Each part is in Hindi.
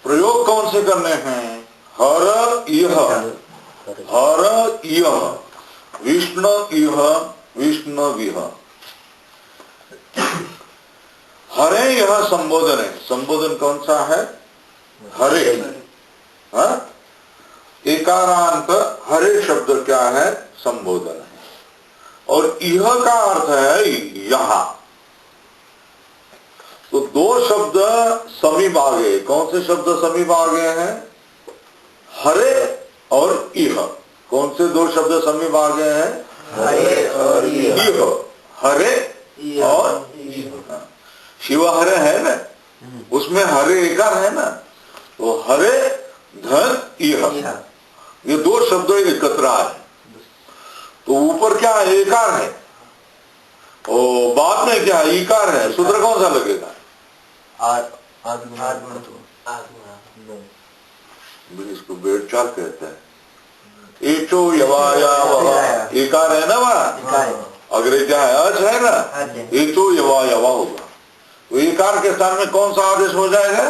प्रयोग कौन से करने हैं? हर इह, हर इह, विष्णु इह, विष्णुविह। हरे यह संबोधन है। संबोधन कौन सा है? हरे। हाँ? एकारांत हरे शब्द क्या है? संबोधन है। और इह का अर्थ है यहां। तो दो शब्द समीप आ गए। कौन से शब्द समीप आ गए हैं? हरे और इह। कौन से दो शब्द समीप आ गए हैं? हरे और इह। हरे और शिव हरे है ना, उसमें हरे एकार है ना, तो हरे धन इह, ये दो शब्द एकत्र है। तो ऊपर क्या है? एकार है, और बाद में क्या है? इकार है। सूत्र कौन सा लगेगा? इसको बेड चाल कहते हैं। एचो यवाया वह, एकार है ना वह, अग्रे क्या है? अच है ना, एचो यवा यवा होगा। तो एकार के स्थान में कौन सा आदेश हो जाएगा?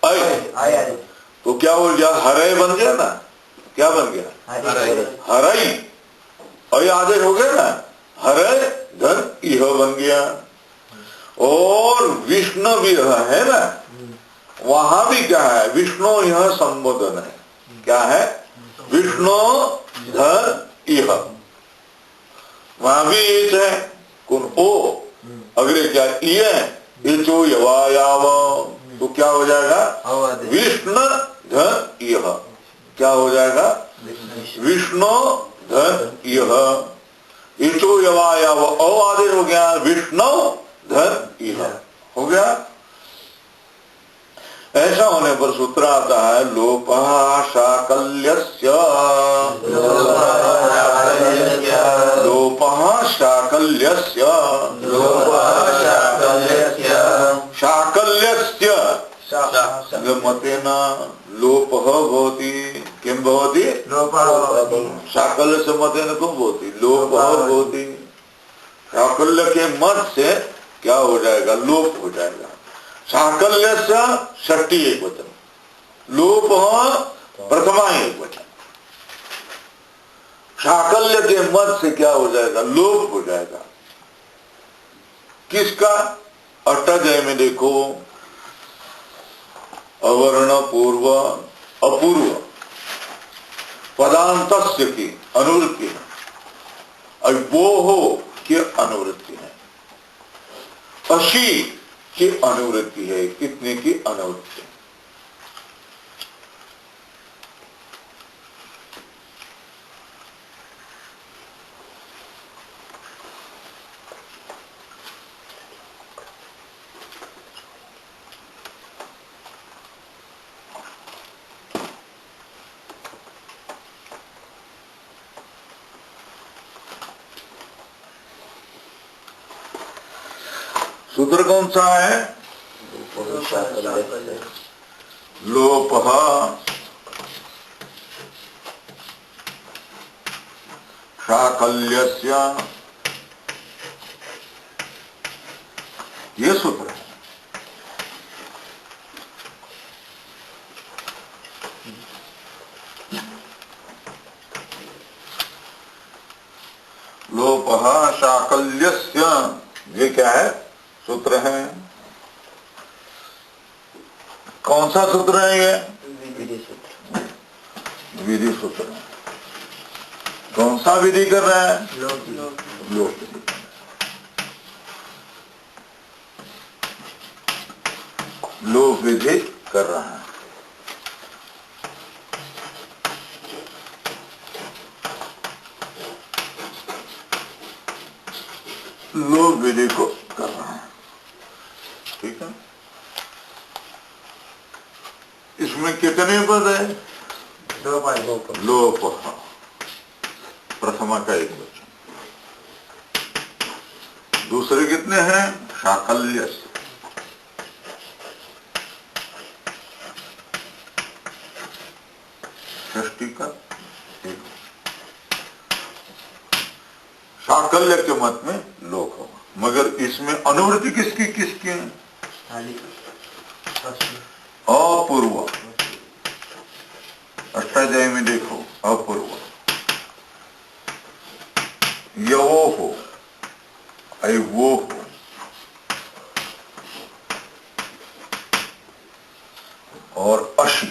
अय। तो क्या हो गया? हरे बन गया ना। क्या बन गया? हरई। अय आदेश हो गया ना, हरे धन इह बन गया। और विष्णु भी है ना, वहां भी क्या है? विष्णु यह संबोधन है। क्या है? विष्णु धन इह, वहां भी एच है। कौन? ओ। अगले क्या? एचो यवायाव। तो क्या हो जाएगा? विष्णु धन इह। क्या हो जाएगा? विष्णु धन इह। एचो यवायाव औ आदेश हो गया, विष्णु धन इह हो गया। ऐसा होने पर सूत्र आता है लोपः शाकल्यस्य, लोपः शाकल्यस्य, शाकल्यस्य मतेन लोपः भवति। किं भवति? शाकल्यस्य मतेन किं भवति? लोपः भवति। शाकल्य के मत से क्या हो जाएगा? लोप हो जाएगा। शाकल्य से षष्ठी एक वचन, लोप प्रथमा एक वचन। शाकल्य के मत से क्या हो जाएगा? लोप हो जाएगा। किसका? अष्टाध्याय में देखो, अवर्ण पूर्व अपूर्व पदांतस्य की अनुवृत्ति है, अवोह की अनुवृत्ति है, अशी की अनुवृत्ति है, कितने की अनुवृत्ति है। सूत्र कौन सा है? लोपः शाकल्यस्य, ये सूत्र है। लोपः शाकल्यस्य, ये क्या है? सूत्र है। कौन सा सूत्र है ये? विधि सूत्र। कौन सा विधि कर रहा है? लोक विधि। लोक विधि कर रहा है। लोक विधि को कर रहा है। ठीक है। इसमें कितने पद है? लोप प्रथमा का एक वचन। दूसरे कितने हैं? शाकल्य। षष्ठी का एक। शाकल्य के मत में लोक होगा, मगर इसमें अनुवृत्ति किसकी किसकी है? अपूर्व, अष्टाध्यायी में देखो अपूर्व, यवो हो वो हो, और अशी,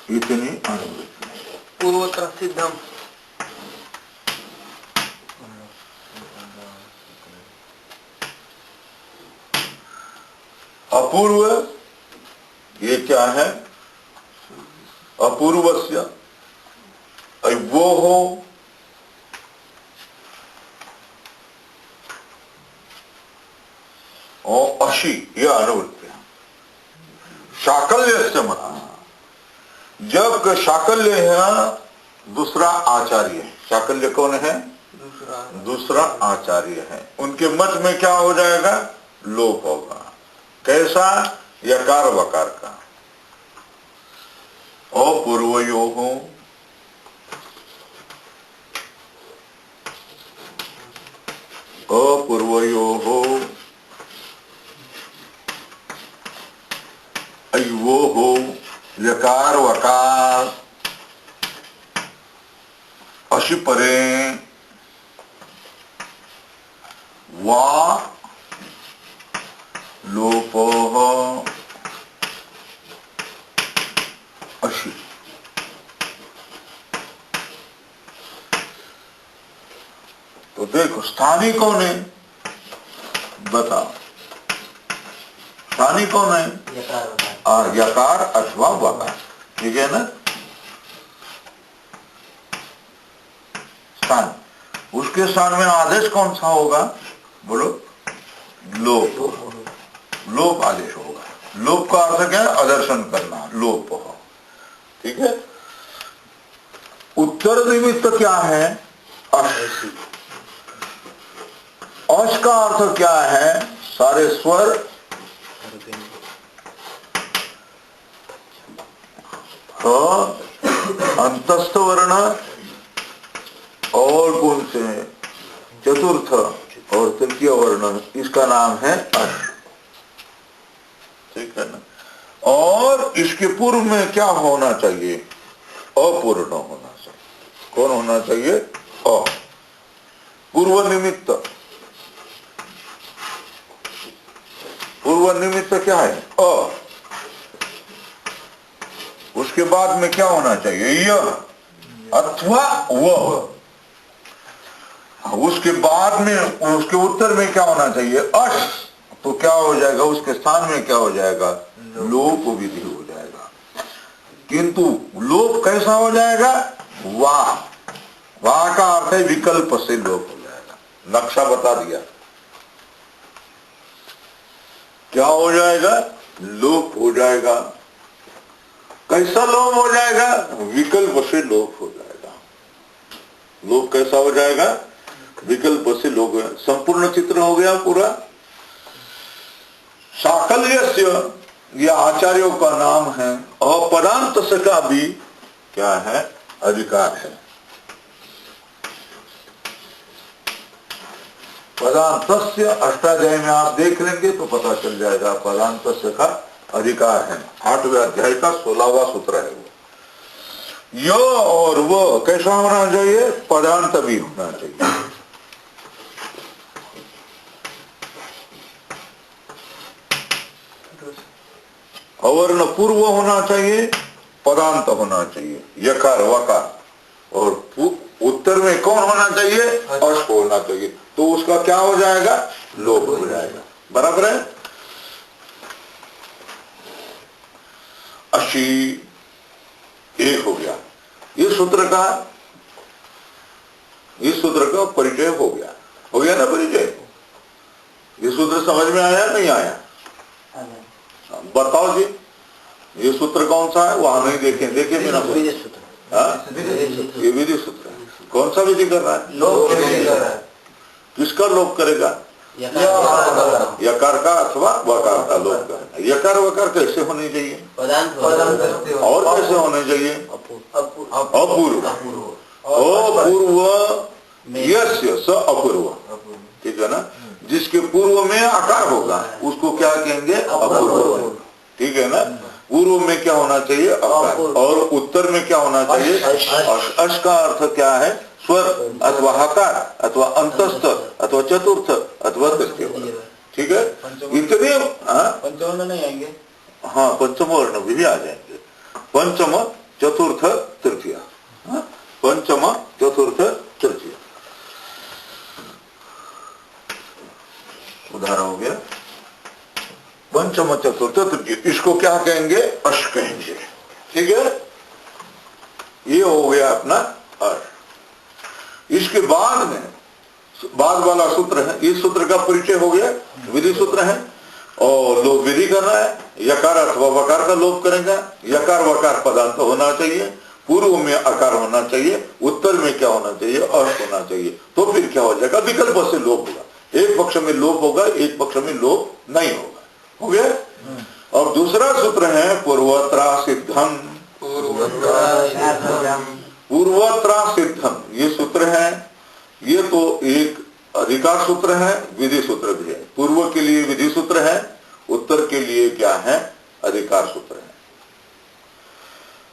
इतनी अनुवृत्ति। पूर्वत्र सिद्धम, अपूर्व ये क्या है? अपूर्वस्य वो हो, और अशी ये अनुवृत्तियां। शाकल्य मत, जब शाकल्य है दूसरा आचार्य है, शाकल्य कौन है? दूसरा आचार्य है, उनके मत में क्या हो जाएगा? लोप होगा। कैसा? यकार वकार का। अपूर्वयो हो, अपूर्वयो हो, वो हो, यकार वकार, अशी परे, वा लोपो अशी। तो देखो स्थानीय कौन है? बताओ स्थानीय कौन है? यकार अथवा वकार, ठीक है ना? स्थान, उसके स्थान में आदेश कौन सा होगा? बोलो। लोप, लोप आदेश होगा। लोप का अर्थ क्या है? अदर्शन करना, लोप हो, ठीक है। उत्तर निमित्त क्या है? अश। अश का अर्थ क्या है? सारे स्वर अंतस्थ वर्ण और कौन से चतुर्थ और तृतीय वर्ण, इसका नाम है अश, ठीक है ना। और इसके पूर्व में क्या होना चाहिए? अपूर्ण होना चाहिए। कौन होना चाहिए? अ। पूर्व निमित्त, पूर्व निमित्त क्या है? अ। उसके बाद में क्या होना चाहिए? य अथवा व। उसके बाद में, उसके उत्तर में क्या होना चाहिए? अश। तो क्या हो जाएगा? उसके स्थान में क्या हो जाएगा? लोप विधि हो जाएगा। किंतु लोप कैसा हो जाएगा? वाह, वाह का अर्थ है विकल्प से लोप हो जाएगा। नक्शा बता दिया, क्या हो जाएगा? लोप हो जाएगा। कैसा लोप हो जाएगा? विकल्प से लोप हो जाएगा। लोप कैसा हो जाएगा? विकल्प से लोप। संपूर्ण चित्र हो गया पूरा। साकल्यस्य यह आचार्यों का नाम है। अपदांत का भी क्या है? अधिकार है। पदांतस्य अष्टाध्याय में आप देख लेंगे तो पता चल जाएगा। पदांतस्य का अधिकार है, 8वें अध्याय का 16वां सूत्र है वो। यो और वो कैसा होना चाहिए? पदांत भी होना चाहिए। अवर्ण पूर्व होना चाहिए, पदांत होना चाहिए, यकार वकार। और उत्तर में कौन होना चाहिए? अश होना चाहिए। तो उसका क्या हो जाएगा? लोप हो जाएगा। बराबर है। अशी एक हो गया। इस सूत्र का परिचय हो गया। हो गया ना परिचय? ये सूत्र समझ में आया नहीं आया? बताओ जी, ये सूत्र कौन सा है? वहां नहीं देखे, देखे बिना सूत्र। ये विधि सूत्र है। कौन सा विधि कर रहा है? लोप कर रहा है। किसका लोप करेगा? यकार का अथवा वकार का लोप करेगा। यकार वकार कैसे होने चाहिए? और कैसे होने चाहिए? अपूर्व। अपूर्व यस्य स अपूर्व, ठीक है ना। जिसके पूर्व में आकार होगा उसको क्या कहेंगे? अपूर्व। ठीक है ना? पूर्व में क्या होना चाहिए? आकार। और उत्तर में क्या होना चाहिए? अश का अर्थ क्या है? स्वर अथवा हकार अथवा अंतस्थ अथवा चतुर्थ अथवा तृतीय। ठीक है? इतने पंचवर्ण नहीं आएंगे? हाँ, पंचम वर्ण भी आ जाएंगे। पंचम चतुर्थ तृतीय। पंचम चतुर्थ तृतीय उदाहरण हो गया। पंचम चतुर्थ तृतीय, इसको क्या कहेंगे? अश कहेंगे। ठीक है? ये हो गया अपना अश। इसके बाद में बाद वाला सूत्र है, इस सूत्र का परिचय हो गया, विधि सूत्र है। और लोप विधि करना है, यकार अथवा वकार का लोप करेंगे। यकार वकार पदांत होना चाहिए, पूर्व में आकार होना चाहिए, उत्तर में क्या होना चाहिए? अश होना चाहिए। तो फिर क्या हो जाएगा? विकल्प से लोप होगा। एक पक्ष में लोप होगा, एक पक्ष में लोप नहीं होगा। हो गया? और दूसरा सूत्र है पूर्वत्रा सिद्धम। पूर्वत्रा सिद्धम ये सूत्र है। ये तो एक अधिकार सूत्र है, विधि सूत्र भी है। पूर्व के लिए विधि सूत्र है, उत्तर के लिए क्या है? अधिकार सूत्र है।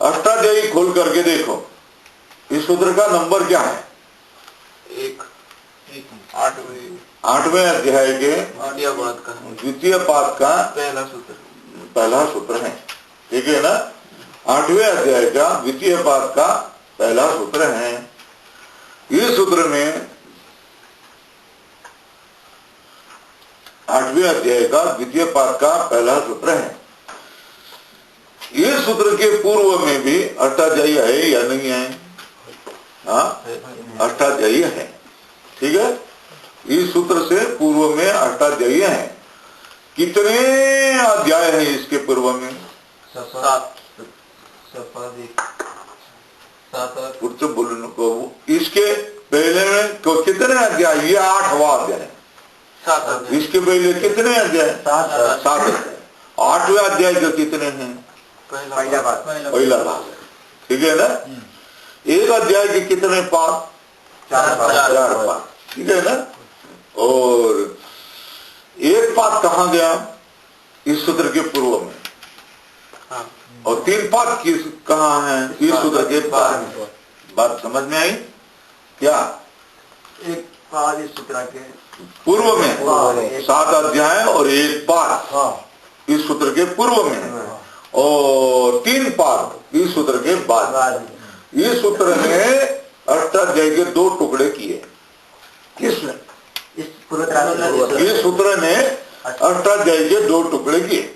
अष्टाध्यायी खोल करके देखो, इस सूत्र का नंबर क्या है? आठवें अध्याय के द्वितीय पाद का पहला सूत्र है। ठीक है ना? आठवें अध्याय का द्वितीय पाद का पहला सूत्र है। इस सूत्र में आठवें अध्याय का द्वितीय पाद का पहला सूत्र है। इस सूत्र के पूर्व में भी अष्टाध्यायी है या नहीं है? हाँ, अष्टाध्यायी है। ठीक है? इस सूत्र से पूर्व में अष्टाध्यायी है। कितने अध्याय हैं इसके पूर्व में? 7। बोलने को इसके पहले में कितने अध्याय? ये 8वां अध्याय है। इसके पहले कितने अध्याय? 7 अध्याय। 8वें अध्याय के कितने हैं? पहला भाग है। ठीक है ना? एक अध्याय के कितने पाद? 4 पाद। ठीक है ना? और एक पाद कहाँ गया? इस सूत्र के पूर्व में। और 3 पाद किस कहाँ है? इस सूत्र के बाद। बात समझ में आई क्या? एक पाद इस सूत्र के पूर्व में 7 अध्याय और 1 पाद इस सूत्र के पूर्व में है, और 3 पाद इस सूत्र के बाद। इस सूत्र ने अष्टाध्याय के 2 टुकड़े किए। किसने? इस सूत्र ने अष्टाध्याय के 2 टुकड़े किए।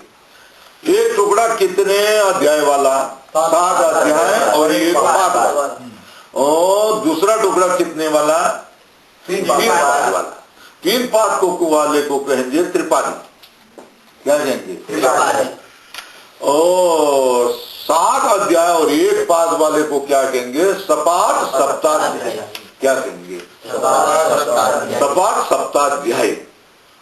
एक टुकड़ा कितने अध्याय वाला? 7 अध्याय और 1 पाद वाला। और दूसरा टुकड़ा कितने वाला? 3 पाद वाला। 3 पाद को वाले को कहेंगे त्रिपादी। क्या कहेंगे? और 7 अध्याय और 1 पाद वाले को क्या कहेंगे? सपाट सप्ताध्याय। क्या कहेंगे? सपाट सप्ताध्याय।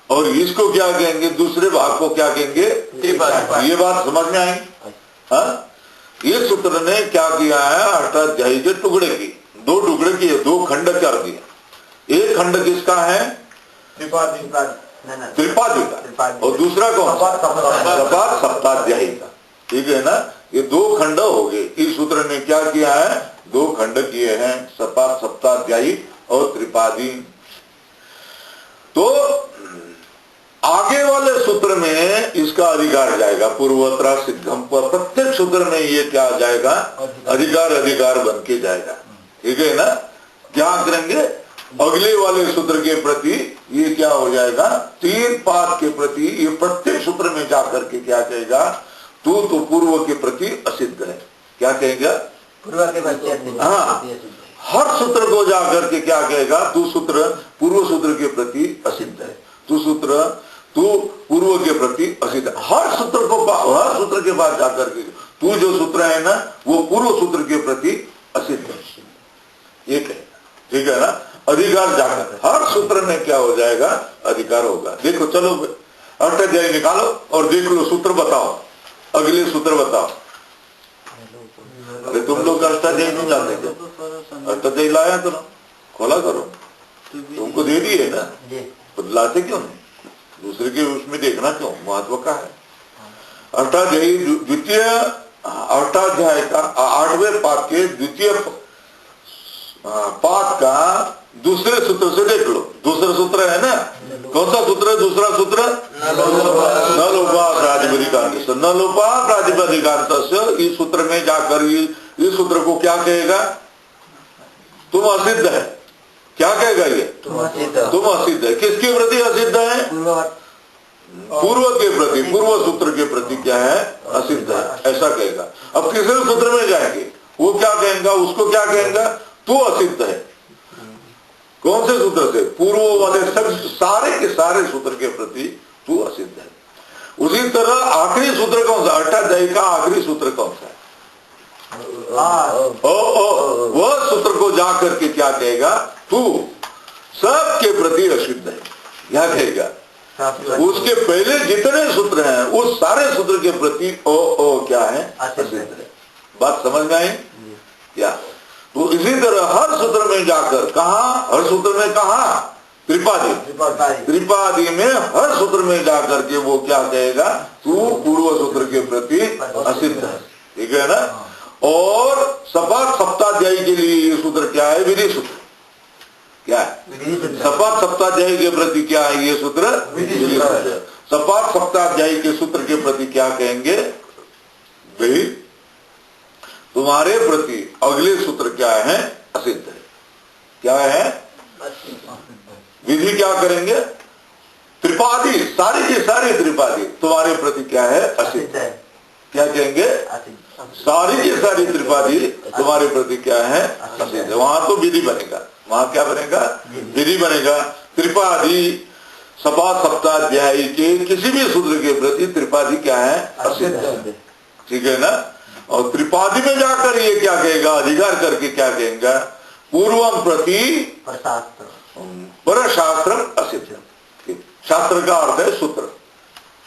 और इसको क्या कहेंगे? दूसरे भाग को क्या कहेंगे? ये बात समझ में आई? हाँ, ये सूत्र ने क्या किया है? अष्टाध्यायी के टुकड़े की 2 टुकड़े किए, 2 खंड कर दिए। एक खंड किसका है? त्रिपादी का। और दूसरा कौन? सपाट सप्ताध्यायी का। ठीक है ना? ये 2 खंड हो गए। इस सूत्र ने क्या किया है? 2 खंड किए हैं, सपाट सप्ताध्यायी और त्रिपादी। तो आगे वाले सूत्र में इसका अधिकार जाएगा पूर्वोत्तरा सिद्धम पर। प्रत्येक सूत्र में ये क्या आ जाएगा? अधिकार अधिकार बन के जाएगा। ठीक है ना? क्या करेंगे? अगले वाले सूत्र के प्रति ये क्या हो जाएगा? 3 पाद के प्रति ये प्रत्येक सूत्र में जाकर के क्या कहेगा? तू तो पूर्व के प्रति असिद्ध है। क्या कहेगा? हाँ, हर सूत्र को जाकर के क्या कहेगा? तू सूत्र पूर्व सूत्र के प्रति असिद्ध है। तू पूर्व के प्रति असिद्ध। हर सूत्र को, हर सूत्र के बाद जाकर के तू जो सूत्र है ना, वो पूर्व सूत्र के प्रति असिद्ध है। ये कहेगा। ठीक है ना? अधिकार जाकर हर सूत्र में क्या हो जाएगा? अधिकार होगा। देखो, चलो अष्टाध्यायी निकालो और देख लो, सूत्र बताओ, अगले सूत्र बताओ। अरे तुम लोग अष्टाध्यायी नहीं जानते क्या? अष्टाध्यायी लाया तो खोला करो, तुमको दे दिए ना, तो लाते क्यों नहीं? दूसरे के उसमें देखना क्यों, महत्व का है। अष्टाध्यायी द्वितीय अष्टाध्याय का 8वें पाद के द्वितीय पाद का दूसरे सूत्र से देख लो। दूसरा सूत्र है ना, कौन सा सूत्र है? दूसरा सूत्र न लोपात् प्रातिपदिकांत, न लोपात् प्रातिपदिकांत। इस सूत्र में जाकर इस सूत्र को क्या कहेगा? तुम असिद्ध है। क्या कहेगा ये? तुम असिद्ध है। किसके प्रति असिद्ध है? पूर्व के प्रति, पूर्व सूत्र के प्रति क्या है? असिद्ध है, ऐसा कहेगा। अब तीसरे सूत्र में जाएंगे, वो क्या कहेगा? उसको क्या कहेगा? तू असिद्ध है। कौन से सूत्र से? पूर्व वाले सब सारे के सारे सूत्र के प्रति तू असिद्ध है। उसी तरह आखिरी सूत्र कौन सा? अष्टाध्यायी का आखिरी सूत्र कौन सा है? वह सूत्र को जाकर के क्या कहेगा? तू सबके प्रति असिद्ध है, क्या कहेगा? उसके पहले जितने सूत्र हैं उस सारे सूत्र के प्रति ओ क्या है? असिद्ध है। बात समझ में आई क्या? तो इसी तरह हर सूत्र में जाकर कहा, हर सूत्र में कहा त्रिपादी, त्रिपादी में हर सूत्र में जाकर के वो क्या कहेगा? तू पूर्व सूत्र के प्रति असिद्ध है, ठीक है ना। और सपाट सप्ताध्यायी के लिए ये सूत्र क्या है? विधि सूत्र। क्या है? सपाट सप्ताध्यायी के प्रति क्या है ये सूत्र? विधि सूत्र। सपाट सप्ताध्यायी के सूत्र के प्रति क्या कहेंगे? भाई तुम्हारे प्रति अगले सूत्र क्या है? असिद्ध है। क्या है? विधि क्या करेंगे? त्रिपादी, सारी की सारी त्रिपादी तुम्हारे प्रति क्या है? असिद्ध है। क्या कहेंगे? सारी की सारी त्रिपादी तुम्हारे प्रति क्या है? असिद्ध है। वहां तो विधि बनेगा, वहां क्या बनेगा? विधि बनेगा। त्रिपादी सपाट सप्ताध्यायी के किसी भी सूत्र के प्रति त्रिपादी क्या है? असिद्ध है, ठीक है ना। और त्रिपादी में जाकर ये क्या कहेगा? अधिकार करके क्या कहेगा? पूर्वम प्रति पर शास्त्रम असिद्ध। शास्त्र का अर्थ है सूत्र।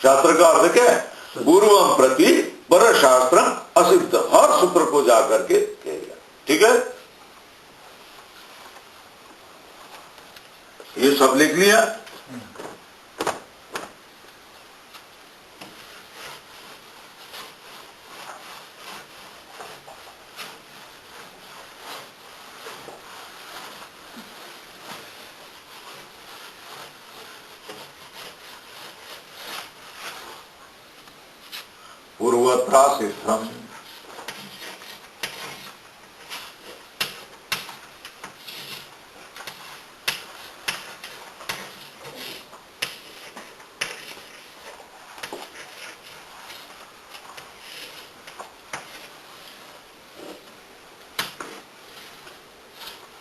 शास्त्र का अर्थ क्या है? पूर्वम प्रति पर शास्त्रम असिद्ध। हर सूत्र को जाकर के कहेगा, ठीक है। ये सब लिख लिया। पूर्वत्र सिद्धम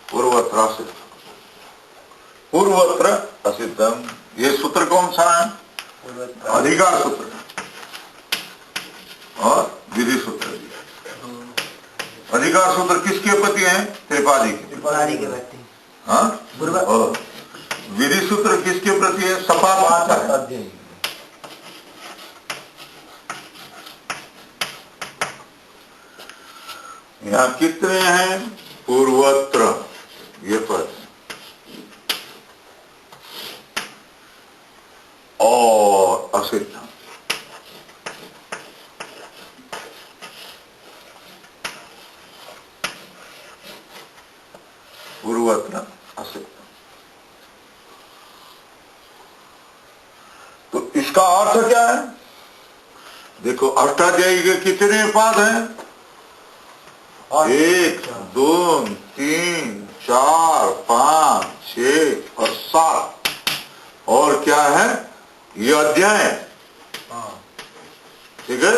पूर्वत्र सिद्धम, पूर्वत्र असिद्धम। ये सूत्र कौन सा है? अधिकार सूत्र और विधि सूत्र। अधिकार सूत्र किसके प्रति है? त्रिपादी के प्रति। हाँ, और विधि सूत्र किसके प्रति है? सपाट है। यहाँ कितने हैं? पूर्वत्र ये पद और असिद्ध। पूर्वत्र असिद्ध। तो इसका अर्थ क्या है? देखो अष्टाध्यायी के कितने पाद हैं? 1 2 3 4 5 6 और 7। और क्या है? ये अध्याय, ठीक है।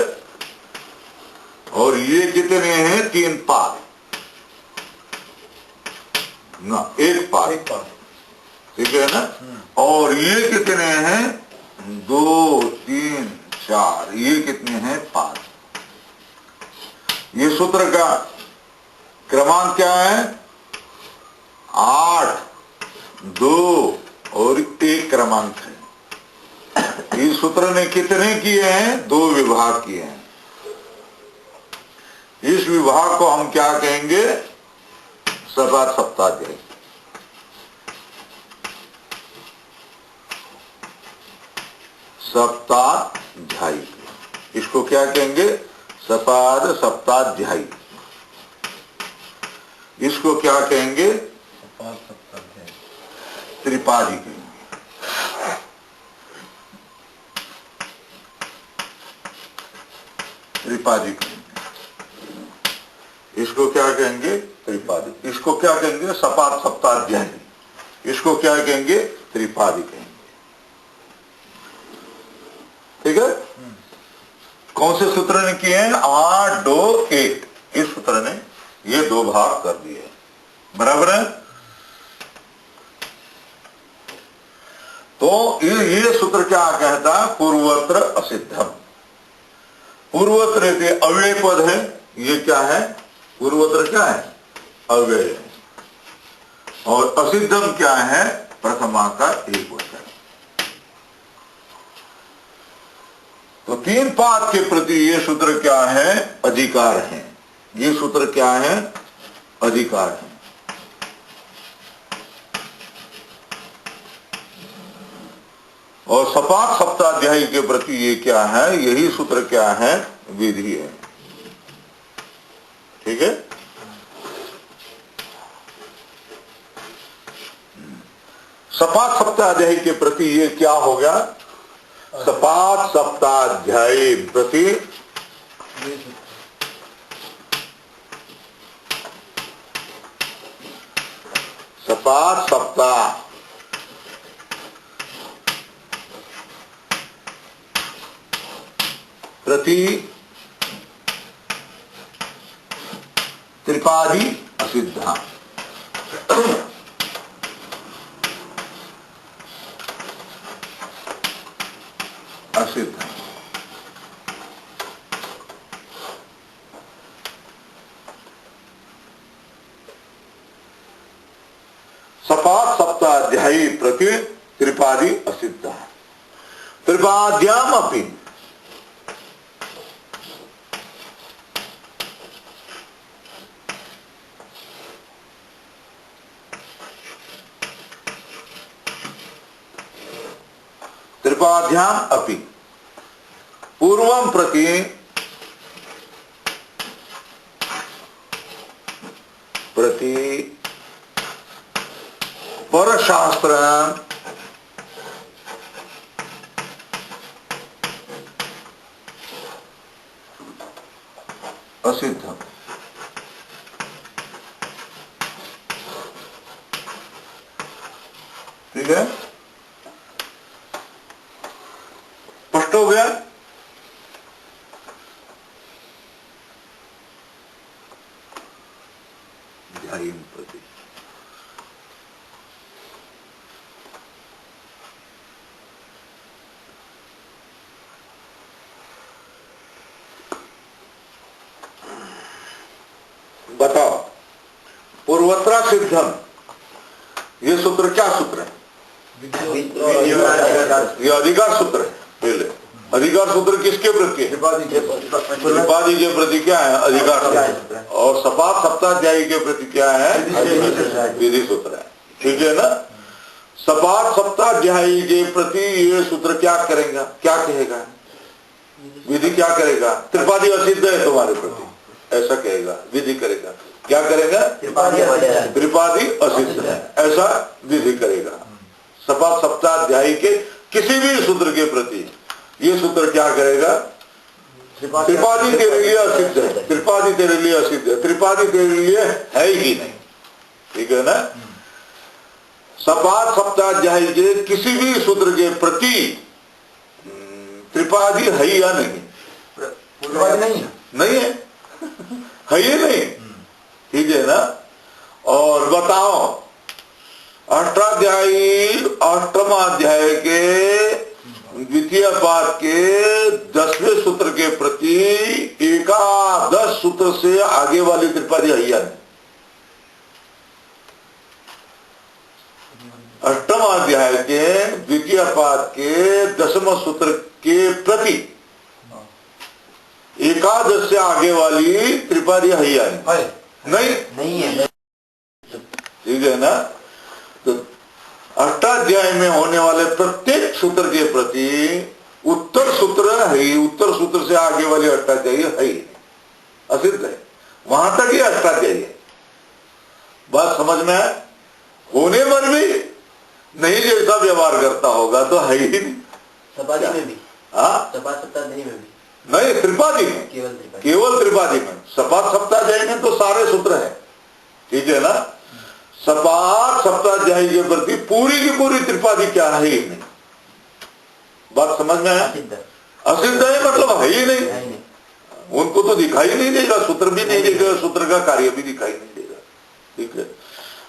और ये कितने हैं? 3 पाद ना, 1 पाद, ठीक है ना। और ये कितने हैं? 2 3 4। ये कितने हैं? 5। ये सूत्र का क्रमांक क्या है? 8 2 और 1 क्रमांक है। इस सूत्र ने कितने किए हैं? 2 विभाग किए हैं। इस विभाग को हम क्या कहेंगे? सपाट सप्ताध्यायी। सप्ताध्यायी। इसको क्या कहेंगे? सपाद सप्ताध्यायी। इसको क्या कहेंगे? त्रिपादी कहेंगे। त्रिपादी कहेंगे। इसको क्या कहेंगे? त्रिपादी। इसको क्या कहेंगे? सपाद सप्ताध्यायी। इसको क्या कहेंगे? त्रिपादी कहेंगे। ठीक है? कौन से सूत्र ने किए हैं? 8, 2, 1। इस सूत्र ने ये 2 भाग कर दिए। बराबर है? तो ये सूत्र क्या कहता है? पूर्वत्र असिद्धम। पूर्वत्र के अव्यय पद है। ये क्या है? पूर्वत्र क्या है? अव्यय है। और असिद्धम क्या है? प्रथमा का एक वचन। तो 3 पाद के प्रति ये सूत्र क्या है? अधिकार है। ये सूत्र क्या है? अधिकार है। और सपाद सप्ताध्यायी के प्रति ये क्या है? यही सूत्र क्या है? विधि है। ठीक है? सपाद सप्ताध्यायी के प्रति ये क्या हो गया? सपाद सप्ताध्यायी प्रति सपाद सप्ताह प्रति त्रिपादी असिद्धा। असिद्ध। सपाद सप्ताध्यायी प्रति त्रिपादी असिद्ध। त्रिपाद्याम अपि त्रिपाद्याम अपि पूर्वं प्रति परशास्त्र असिद्धम। ठीक है? स्पष्ट हो गया? ध्यान प्रति बताओ। पूर्वत्रा सिद्धम, ये सूत्र क्या सूत्र है? ये अधिकार सूत्र है। पहले अधिकार सूत्र किसके प्रति है? त्रिपादी के प्रति क्या है? अधिकार। और सपाद सप्ताध्यायी के प्रति क्या है? विधि सूत्र है। ठीक है ना? सपाद सप्ताध्यायी के प्रति ये सूत्र क्या करेगा? क्या कहेगा? विधि क्या करेगा? त्रिपादी असिद्ध है तुम्हारे प्रति, ऐसा कहेगा। विधि करेगा, क्या करेगा? त्रिपादी असिद्ध है, ऐसा विधि करेगा। सपाद सप्ताध्यायी के किसी भी सूत्र के प्रति ये सूत्र क्या करेगा? त्रिपादी तेरे लिए असिद्ध है, त्रिपादी तेरे लिए असिद्ध है, त्रिपादी तेरे लिए है ही नहीं। ठीक है ना? सपाद सप्ताध्यायी के किसी भी सूत्र के प्रति त्रिपादी है या नहीं? नहीं है, है ही नहीं। ठीक है ना? और बताओ, अष्टाध्यायी अष्टमाध्याय के द्वितीय पाद के 10वें सूत्र के प्रति एकादश सूत्र से आगे वाली त्रिपादी है या नहीं? अष्टमाध्याय के द्वितीय पाद के 10वें सूत्र के प्रति एकादश से आगे वाली त्रिपादी है या नहीं? नहीं है। ठीक है ना? तो अष्टाध्याय में होने वाले प्रत्येक सूत्र के प्रति है ही, उत्तर सूत्र से आगे वाली अष्टाध्यायी है ही, असिद्ध है, वहां तक ही अष्टाध्यायी है। बात समझ में आए? होने पर भी नहीं जैसा व्यवहार करता होगा तो है ही नहीं। सपादी में भी, हाँ, सपाद सप्ताध्यायी में भी नहीं, त्रिपादी में, केवल त्रिपादी में। सपाद सप्ताध्यायी में तो सारे सूत्र है, ठीक है ना। सपाद सप्ताध्यायी के प्रति पूरी की पूरी त्रिपादी क्या है ही नहीं। बात समझ में आया? असिद्ध है मतलब है ही नहीं, उनको तो दिखाई नहीं देगा, सूत्र भी नहीं देगा, सूत्र का कार्य भी दिखाई नहीं देगा, ठीक है।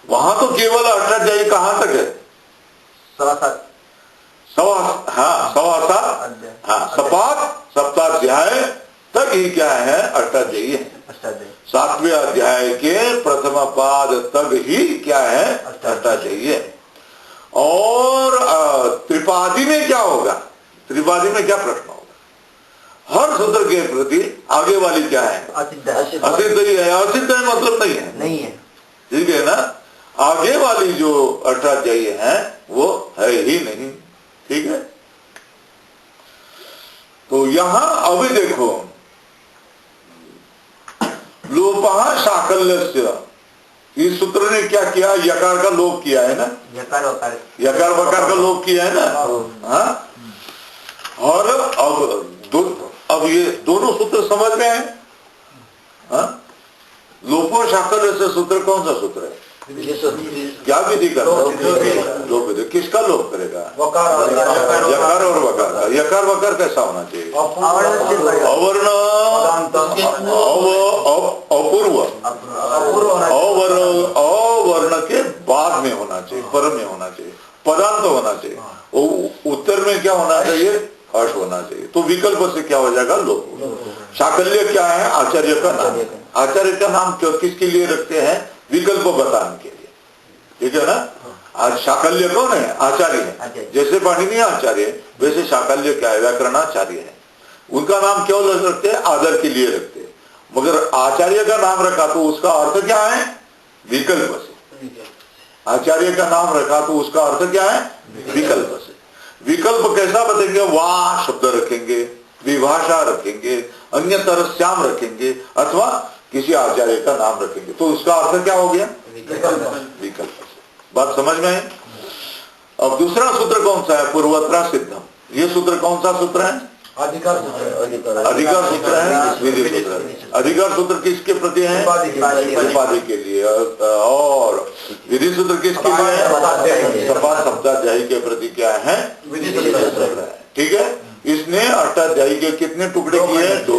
वहां तो केवल अष्टाध्यायी कहां तक है? सवा सपाद सप्ताध्याय तक ही क्या है? अष्टाध्यायी है। सातवें अध्याय के प्रथम पाद तक ही क्या है? अष्टाध्यायी है। और त्रिपादी में क्या होगा? त्रिपादी में क्या प्रश्न होगा? हर सूत्र के प्रति आगे वाली क्या है? असिद्ध ही है। असिद्ध है मतलब नहीं है, ठीक है ना। आगे वाली जो अष्टाध्यायी है वो है ही नहीं, ठीक है। तो यहां अभी देखो, लोपः शाकल्यस्य, इस सूत्र ने क्या किया? यकार का लोप किया है ना, यकार वकार का लोप किया है ना। हाँ, और अब ये दोनों सूत्र समझ में आए। हाँ, लोपो शाकल्यस्य सूत्र कौन सा सूत्र है? क्या विधि कर? लोप विधि। किसका लोप करेगा? यकार और वकार का। यकार वकार कैसा होना चाहिए? अवर्ण, अपूर्व, अवर्ण के बाद में होना चाहिए, पर में होना चाहिए, पदांत होना चाहिए। उत्तर में क्या होना चाहिए? हर्ष होना चाहिए। तो विकल्प से क्या हो जाएगा? लोप। शाकल्य क्या है? आचार्य का नाम। आचार्य का नाम किसके लिए रखते हैं? विकल्प बताने के लिए, ठीक है ना। आज शाकल्य कौन है? आचार्य है। जैसे पाणिनि आचार्य वैसे शाकल्य क्या है? व्याकरणाचार्य है। उनका नाम क्यों रखते हैं? आदर के लिए रखते हैं। मगर आचार्य का नाम रखा तो उसका अर्थ क्या है? विकल्प से। आचार्य का नाम रखा तो उसका अर्थ क्या है? विकल्प से। विकल्प कैसा बताएंगे? वाह शब्द रखेंगे, विभाषा रखेंगे, अन्य तरस्याम रखेंगे, अथवा किसी आचार्य का नाम रखेंगे, तो उसका अर्थ क्या हो गया? विकल्प से। बात समझ में आई? अब दूसरा सूत्र कौन सा है? पूर्वत्र सिद्धम। ये सूत्र कौन सा सूत्र है? अधिकार सूत्र। अधिकार सूत्र है, विधि सूत्र है। अधिकार सूत्र किसके प्रति है? त्रिपादी के लिए। और विधि सूत्र किसके लिए है? सपाद सप्ताध्यायी के प्रति क्या है? विधि सूत्र है, ठीक है। इसने अष्टाध्यायी के कितने टुकड़े किए? दो।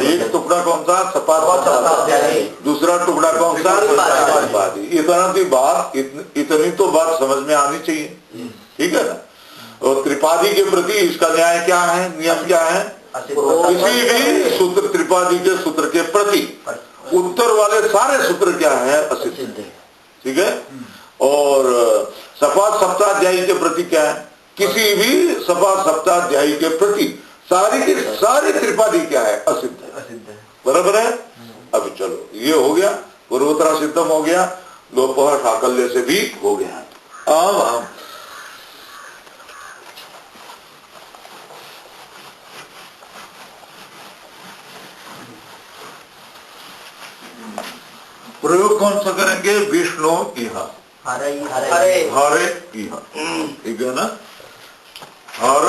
एक टुकड़ा कौन सा? सपाद सप्ताध्यायी। दूसरा टुकड़ा कौन सा? त्रिपादी। इतनी तो बात समझ में आनी चाहिए, ठीक है ना। और त्रिपादी के प्रति इसका न्याय क्या है? नियम क्या है? किसी भी सूत्र त्रिपादी के सूत्र के प्रति उत्तर वाले सारे सूत्र क्या है? असिद्ध, ठीक है। और सपाद सप्ताध्यायी के प्रति क्या है? किसी भी सपाद सप्ताध्यायी के प्रति सारी की सारी त्रिपादी क्या है? असिद्ध है, बराबर है। अभी चलो, ये हो गया, पूर्वोत्तर सिद्धम हो गया, लोपः शाकल्य से भी हो गया। अब हम प्रयोग कौन सा करेंगे? विष्णु इह, हरे इह, ठीक है ना। हर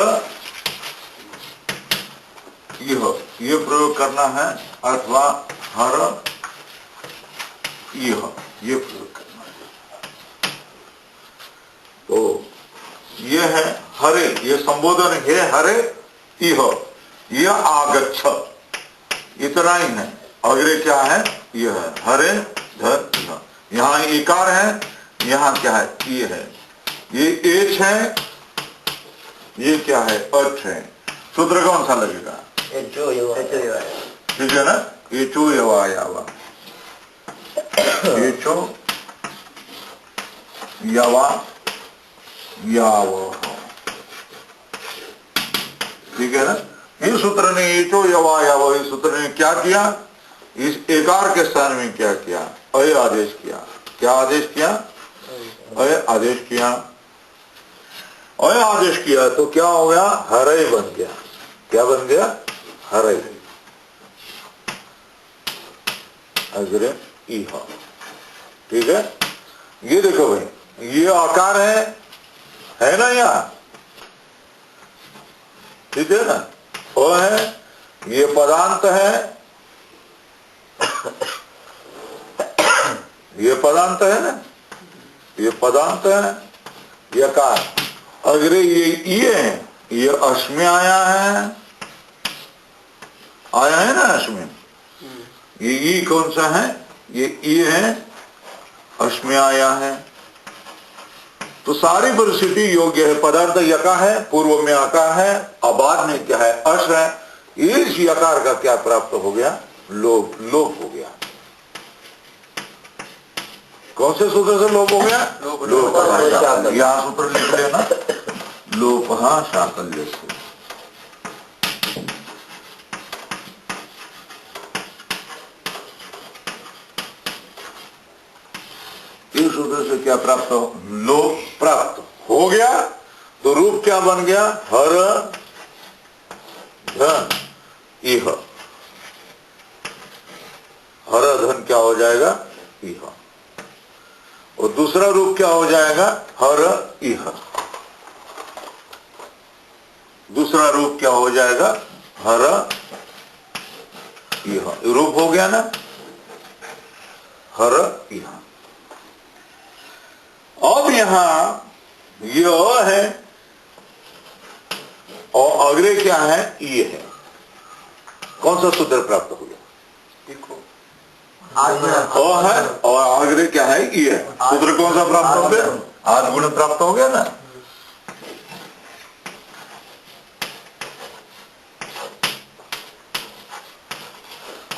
इह, ये प्रयोग करना है, अथवा हर इह, ये प्रयोग करना है। तो ये है हरे, ये संबोधन है हरे इह, यह आगच्छ, इतना ही है। अग्रे क्या है? यह है हरे धर इह। यहाँ इकार है, यहाँ क्या है? ये है, ये एच है, ये क्या है? अच है। सूत्र कौन सा लगेगा? ठीक है ना। एचो यवा, एचो यवा याव, ठीक है ना। इस सूत्र ने एचो यवा याव, इस सूत्र ने क्या किया? इस एकार के स्थान में क्या किया? अय आदेश किया। क्या आदेश किया? अय आदेश किया। अय आदेश किया तो क्या हो गया? हरे बन गया, क्या बन गया? हरई। अग्रे इह। ठीक है, ये देखो भाई, ये आकार है ना यहाँ, ठीक है ना, वो है, ये पदांत है, ये पदांत है ना, ये पदांत है, ये आकार। अग्रे ये है, ये अश्मे आया है ना अश्मे। ये ई कौन सा है? ये ई है, अश्मे आया है। तो सारी परिस्थिति योग्य है। पदार्थ यका है, पूर्व में आका है, अबाद में क्या है? अश है। इस यकार का क्या प्राप्त हो गया? लोप हो गया। कौन से सूत्र से लोप हो गया? लोप। यहां सूत्र लिख लेना, लोपहा शाकल्य से। इस सूत्र से क्या प्राप्त हो? लोप प्राप्त हो गया। तो रूप क्या बन गया? हर धन इह। हर धन क्या हो जाएगा? इह। और दूसरा रूप क्या हो जाएगा? हर इह। दूसरा रूप क्या हो जाएगा? हर इह। रूप हो गया ना, हर इह। अब यहां ये है और अग्रे क्या है? ये है। कौन सा सूत्र प्राप्त हो गया? ओ है, और अग्रे क्या है? ये है। सूत्र कौन सा प्राप्त हो गया? आद गुण प्राप्त हो गया ना।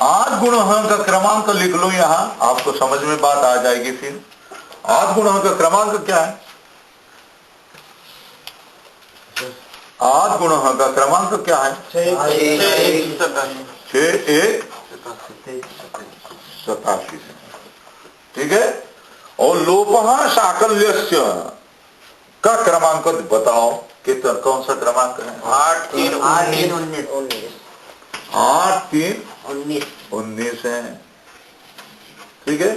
आद गुण का क्रमांक लिख लो, यहां आपको समझ में बात आ जाएगी। फिर आद गुण का क्रमांक क्या है? आद गुण का क्रमांक क्या है? 6,1,87। ठीक है। और लोपहा शाकल्यस्य का क्रमांक बताओ, कितना, कौन सा क्रमांक है? 8,3,19 है। ठीक है।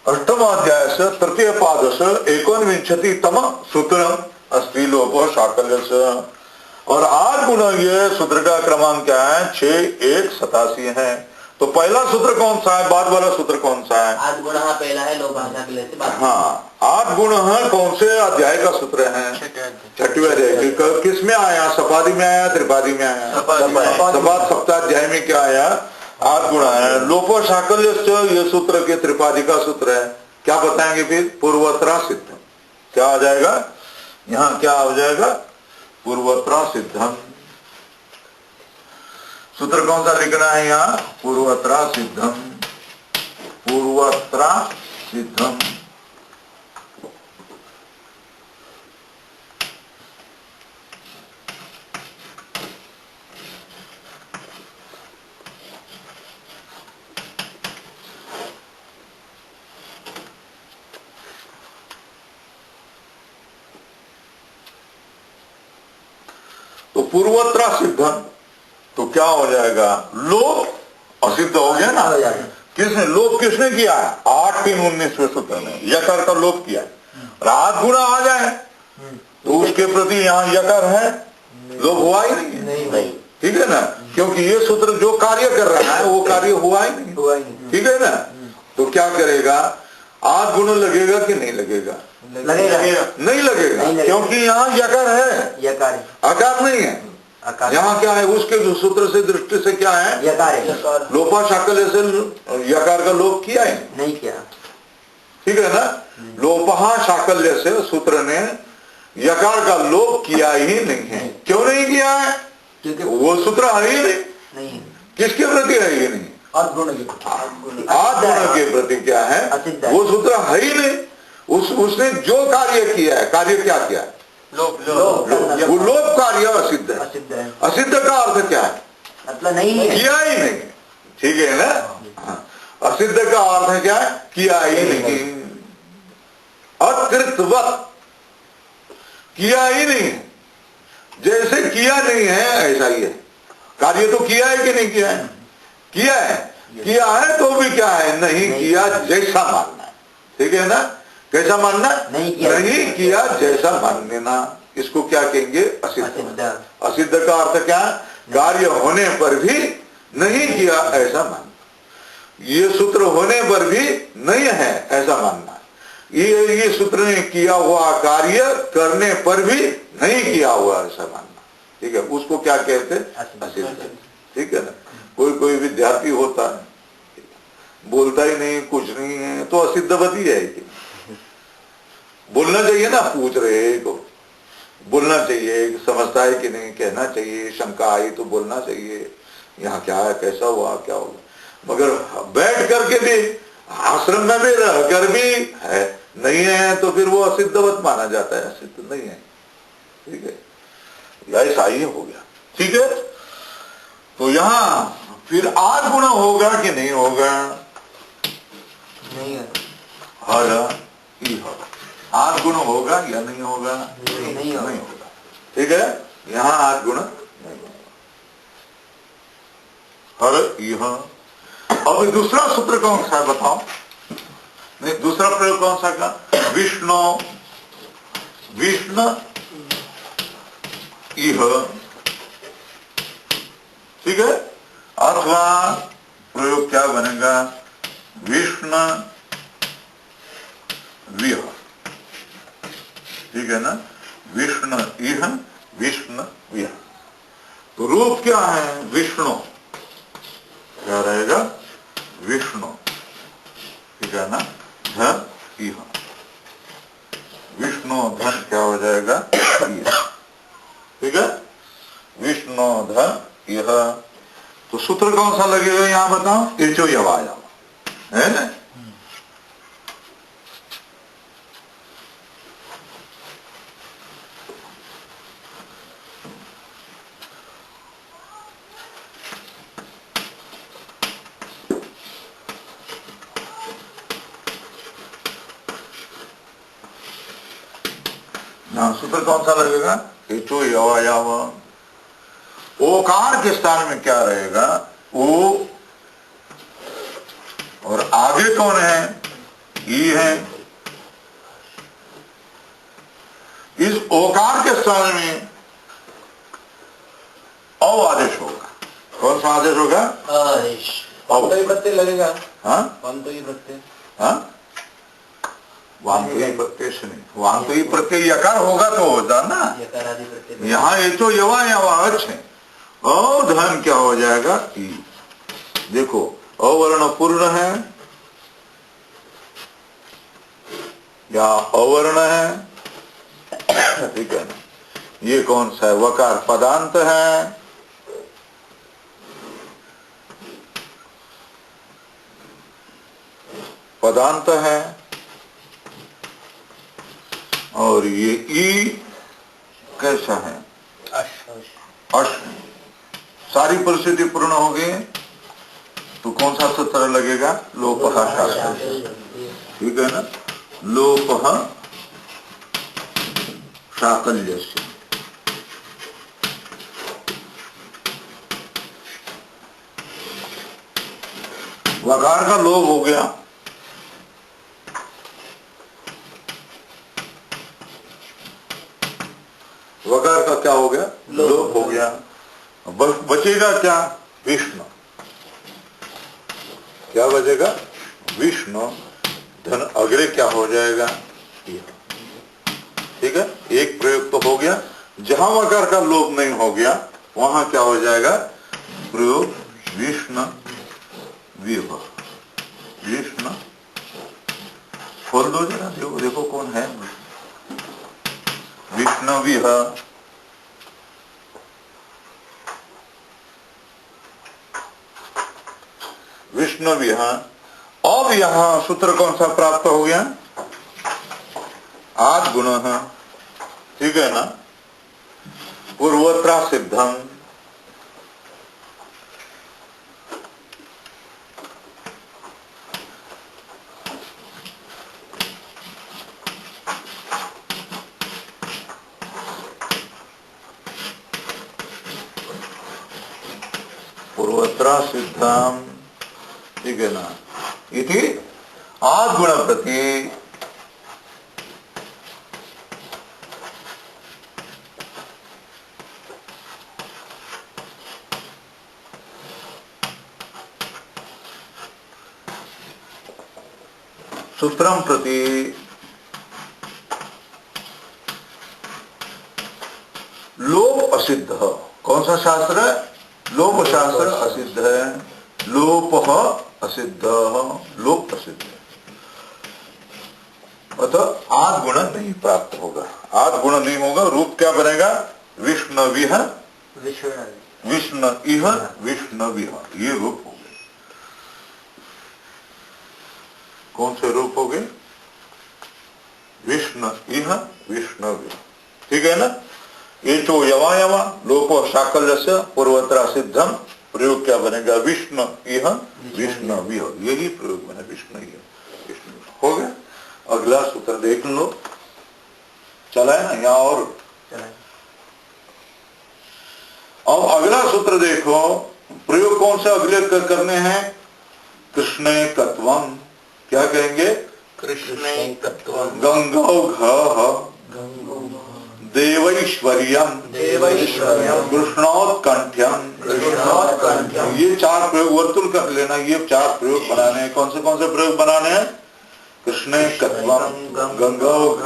अष्टम अध्याय से तृतीय पाद से 19तम सूत्र अस्ति लोप शाकल्य से। और आद गुण ये सूत्र का क्रमांक क्या है? 6,1,87 है। तो पहला सूत्र कौन सा है? बाद वाला सूत्र कौन सा है? आद गुण पहला है, लोप शाकल्य से बाद। हाँ, आद गुण कौन से अध्याय का सूत्र है? 6वें अध्याय। किस में आया? सपादी में आया, त्रिपादी में आया? सपाद सप्ताध्याय में क्या आया? आद गुण है। लोपो शाकल्य ये सूत्र के त्रिपादी का सूत्र है। क्या बताएंगे फिर? पूर्वोत्तरा सिद्ध। क्या आ जाएगा यहाँ? क्या हो जाएगा? पूर्वोत्तरा सिद्धम। सूत्र कौन सा लिखना है यहाँ? पूर्वोत्तरा सिद्धम। पूर्वोत्तरा सिद्धम। तो पूर्वोत्तरा सिद्धम तो क्या हो जाएगा? लोप असिद्ध हो गया ना। किसने लोप किसने किया है? 8,3,19 सूत्र ने यकार का लोप किया। रात गुणा आ जाए तो उसके प्रति यहाँ यकार है, लोप हुआ ही नहीं। ठीक है ना, क्योंकि ये सूत्र जो कार्य कर रहा है वो कार्य हुआ ही नहीं। ठीक है ना। तो क्या करेगा? आद गुण लगेगा कि नहीं लगेगा? नहीं लगेगा, क्योंकि यहाँ यकार है, आकार नहीं है। यहाँ क्या है? उसके सूत्र से दृष्टि से क्या है? यकार है। लोपा शाकल्य से यकार का लोप किया है? नहीं किया। ठीक है ना। लोपहा शाकल्य से सूत्र ने यकार का लोप किया ही नहीं है। क्यों नहीं किया है? क्योंकि वो सूत्र है ही नहीं। किसके प्रति है ही नहीं? आद गुण के प्रति क्या है? वो सूत्र है ही नहीं। उसने जो कार्य किया है, कार्य क्या किया है? वो लोप कार्य असिद्ध है। असिद्ध का अर्थ क्या है? मतलब नहीं है, किया ही नहीं। ठीक है ना। असिद्ध का अर्थ क्या है? किया ही नहीं। अकृतवत, किया ही नहीं। जैसे किया नहीं है ऐसा ही है। कार्य तो किया है कि नहीं किया है? किया है। किया है तो भी क्या है, नहीं किया जैसा मानना है। ठीक है ना? कैसा मानना? नहीं किया जैसा मान लेना। इसको क्या कहेंगे? असिद्ध। असिद्ध का अर्थ क्या? कार्य होने पर भी नहीं किया ऐसा मानना। ये सूत्र होने पर भी नहीं है ऐसा मानना। ये सूत्र ने किया हुआ कार्य करने पर भी नहीं किया हुआ ऐसा मानना। ठीक है, उसको क्या कहते हैं? असिद्ध। ठीक है ना? कोई विद्यार्थी होता है, बोलता ही नहीं, कुछ नहीं है, तो असिद्धवती है कि बोलना चाहिए ना, पूछ रहे तो बोलना चाहिए, समझता है कि नहीं, कहना चाहिए, शंका आई तो बोलना चाहिए, यहाँ क्या है, कैसा हुआ, क्या होगा। मगर बैठ करके भी, आश्रम में भी रह कर भी है नहीं है, तो फिर वो असिद्धवत माना जाता है, असिद्ध नहीं है। ठीक है, ऐसा ही हो गया। ठीक है, तो यहाँ फिर आद गुण होगा कि नहीं होगा? नहीं है। हर ही होगा। आद गुण होगा या नहीं होगा? नहीं होगा। ठीक है, यहाँ आद गुण नहीं होगा। हर यह। अब दूसरा सूत्र कौन सा बताओ? नहीं, दूसरा प्रयोग कौन सा का? विष्णु यह। ठीक है, अथवा प्रयोग क्या बनेगा? विष्णु विह। ठीक है ना? विष्णु इह, विष्णु विह। तो रूप क्या है? विष्णु क्या रहेगा? विष्णु। ठीक है ना? धन इह। विष्णु धन क्या हो जाएगा? इह। ठीक है, विष्णु धन इह। तो सूत्र कौन सा लगेगा यहां बताओ? इचो यवाया है ना? सूत्र कौन सा लगेगा? इचो यवायाव। ओकार के स्थान में क्या रहेगा? ओ, और आगे कौन है? ई है। इस ओकार के स्थान में औ आदेश होगा। कौन सा आदेश होगा? आदेश। प्रत्यय लगेगा। हाँ, प्रत्यय। हाँ, वांतोई प्रत्यय से नहीं, वांतोई प्रत्यय यकार होगा तो होता ना। यहाँ ये तो यवा यवाच है। और धन क्या हो जाएगा? ई। देखो, अवर्ण पूर्ण है या अवर्ण है? ठीक है ना? ये कौन सा है? वकार पदांत है। पदांत है। और ये ई कैसा है? अश। सारी परिस्थिति पूर्ण हो गई, तो कौन सा सूत्र लगेगा? लोपः शाकल्य। ठीक है ना? लोपः शाकल्यस्य। वकार का लोप हो गया। वकार का क्या हो गया? लोप हो गया। बचेगा क्या? विष्णु। क्या बचेगा? विष्णु। धन अग्रे क्या हो जाएगा? ठीक है, एक प्रयोग तो हो गया। जहां वकार का लोप नहीं हो गया वहां क्या हो जाएगा? प्रयोग विष्णु विह। विष्णु खोल दो जरा, देखो कौन है? विष्णु विह। विष्णु विह। अब यहां सूत्र कौन सा प्राप्त हो गया? आद गुण है। ठीक है ना? पूर्वोत्तरा सिद्धम। पूर्वत्र सिद्धम, ठीक है ना, इति आद्गुण प्रति सूत्रम प्रति लोप असिद्ध। कौन सा शास्त्र है? लोप शास्त्र असिद्ध है। लोप असिद्ध, लोप असिद्ध है, अतः आद गुण नहीं प्राप्त होगा। आद गुण नहीं होगा, रूप क्या बनेगा? विष्णविह विष्णइह विष्णविह, ये रूप हो गए। कौन से रूप हो गए? विष्णइह विष्णविह, ठीक है ना। ये तो यवा यवा लोप साकल्य से पूर्वत्र सिद्धम, प्रयोग क्या बनेगा? विष्णु इह विष्णु विह, यही प्रयोग बने, विष्णु विष्णु हो गया। अगला सूत्र देख लो, चला है ना यहाँ और। अब अगला सूत्र देखो, प्रयोग कौन से अगले करने हैं? कृष्णैकत्वम, क्या कहेंगे? कृष्णैकत्वम। गंगौ घ देवैश्वर्यम कृष्णोत्कंठ्यम, ये चार प्रयोग वर्तुल कर लेना, ये चार प्रयोग बनाने हैं। कौन से प्रयोग बनाने हैं? कृष्णैकत्वम, गंगौ घ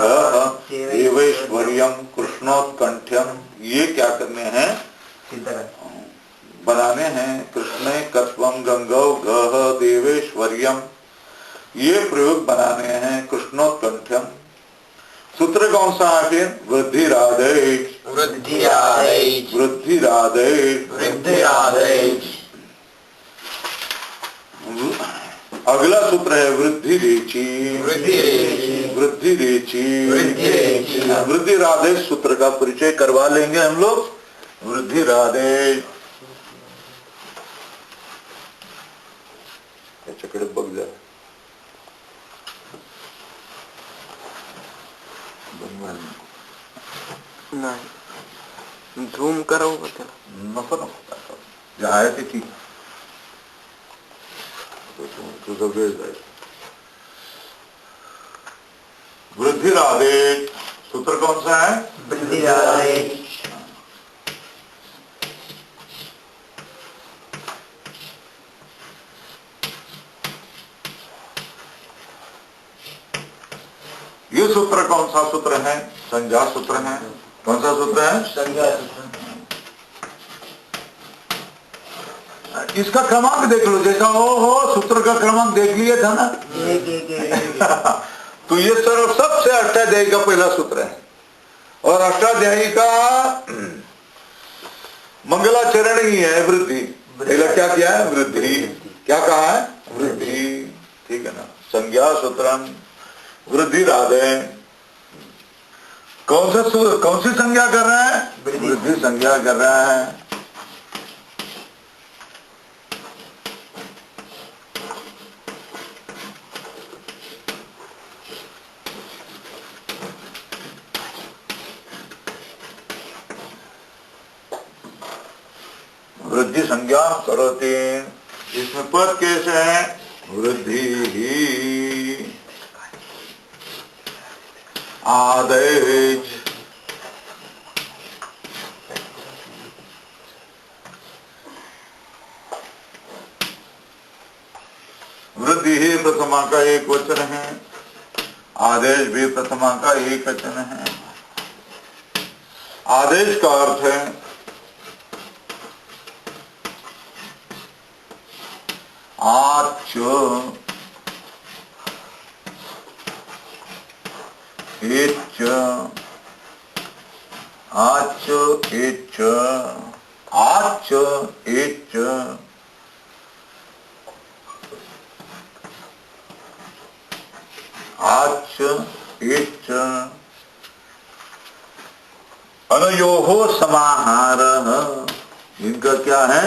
देवैश्वर्यम कृष्णोत्कंठ्यम, ये क्या करने हैं? बनाने हैं। कृष्णैकत्वम गंगौ घ देवैश्वर्यम, ये प्रयोग बनाने हैं। कृष्णोत्कंठ्यम, सूत्र कौन सा है फिर? वृद्धिरादेश वृद्धिरादेश वृद्धिरादेश वृद्धिरादेश। अगला सूत्र है वृद्धिरेचि वृद्धिरेचि वृद्धिरेचि वृद्धिरेचि। वृद्धिरादेश सूत्र का परिचय करवा लेंगे हम लोग। वृद्धिरादेश चकड़े बग जाए, नहीं धूम करो नको जाए ते ठीक, तुझं वेळ जाईल। वृद्धिरादेश सूत्र कौन सा है? वृद्धिरादेश। ये सूत्र कौन सा सूत्र है? संज्ञा सूत्र है। कौन सा सूत्र है? संज्ञा सूत्र। इसका क्रमांक देख लो, जैसा हो सूत्र का क्रमांक देख लिया था ना। तो ये सबसे अष्टाध्यायी का पहला सूत्र है, और अष्टाध्यायी का मंगलाचरण ही है वृद्धि। पहला क्या किया है? वृद्धि। क्या कहा है? वृद्धि, ठीक है ना। संज्ञा सूत्रम वृद्धिरादे, कौन सी संज्ञा कर रहा है? वृद्धि संज्ञा कर रहा है। वृद्धि संज्ञा करोति, इसमें पद कैसे है? वृद्धि ही आदेश। वृद्धि ही प्रथमा का एक वचन है, आदेश भी प्रथमा का एक वचन है। आदेश का अर्थ है आच एच आच एच आच एच आच एच अनयोः समाहारः, इनका क्या है?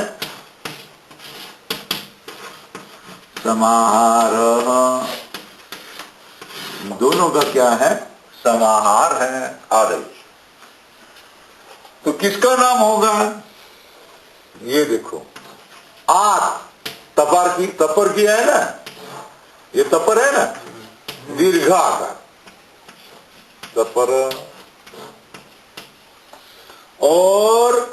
समाहारः, दोनों का क्या है? समाहार है, आदेश। तो किसका नाम होगा? ये देखो, तपर की है ना, ये तपर है ना, दीर्घाकार तपर। और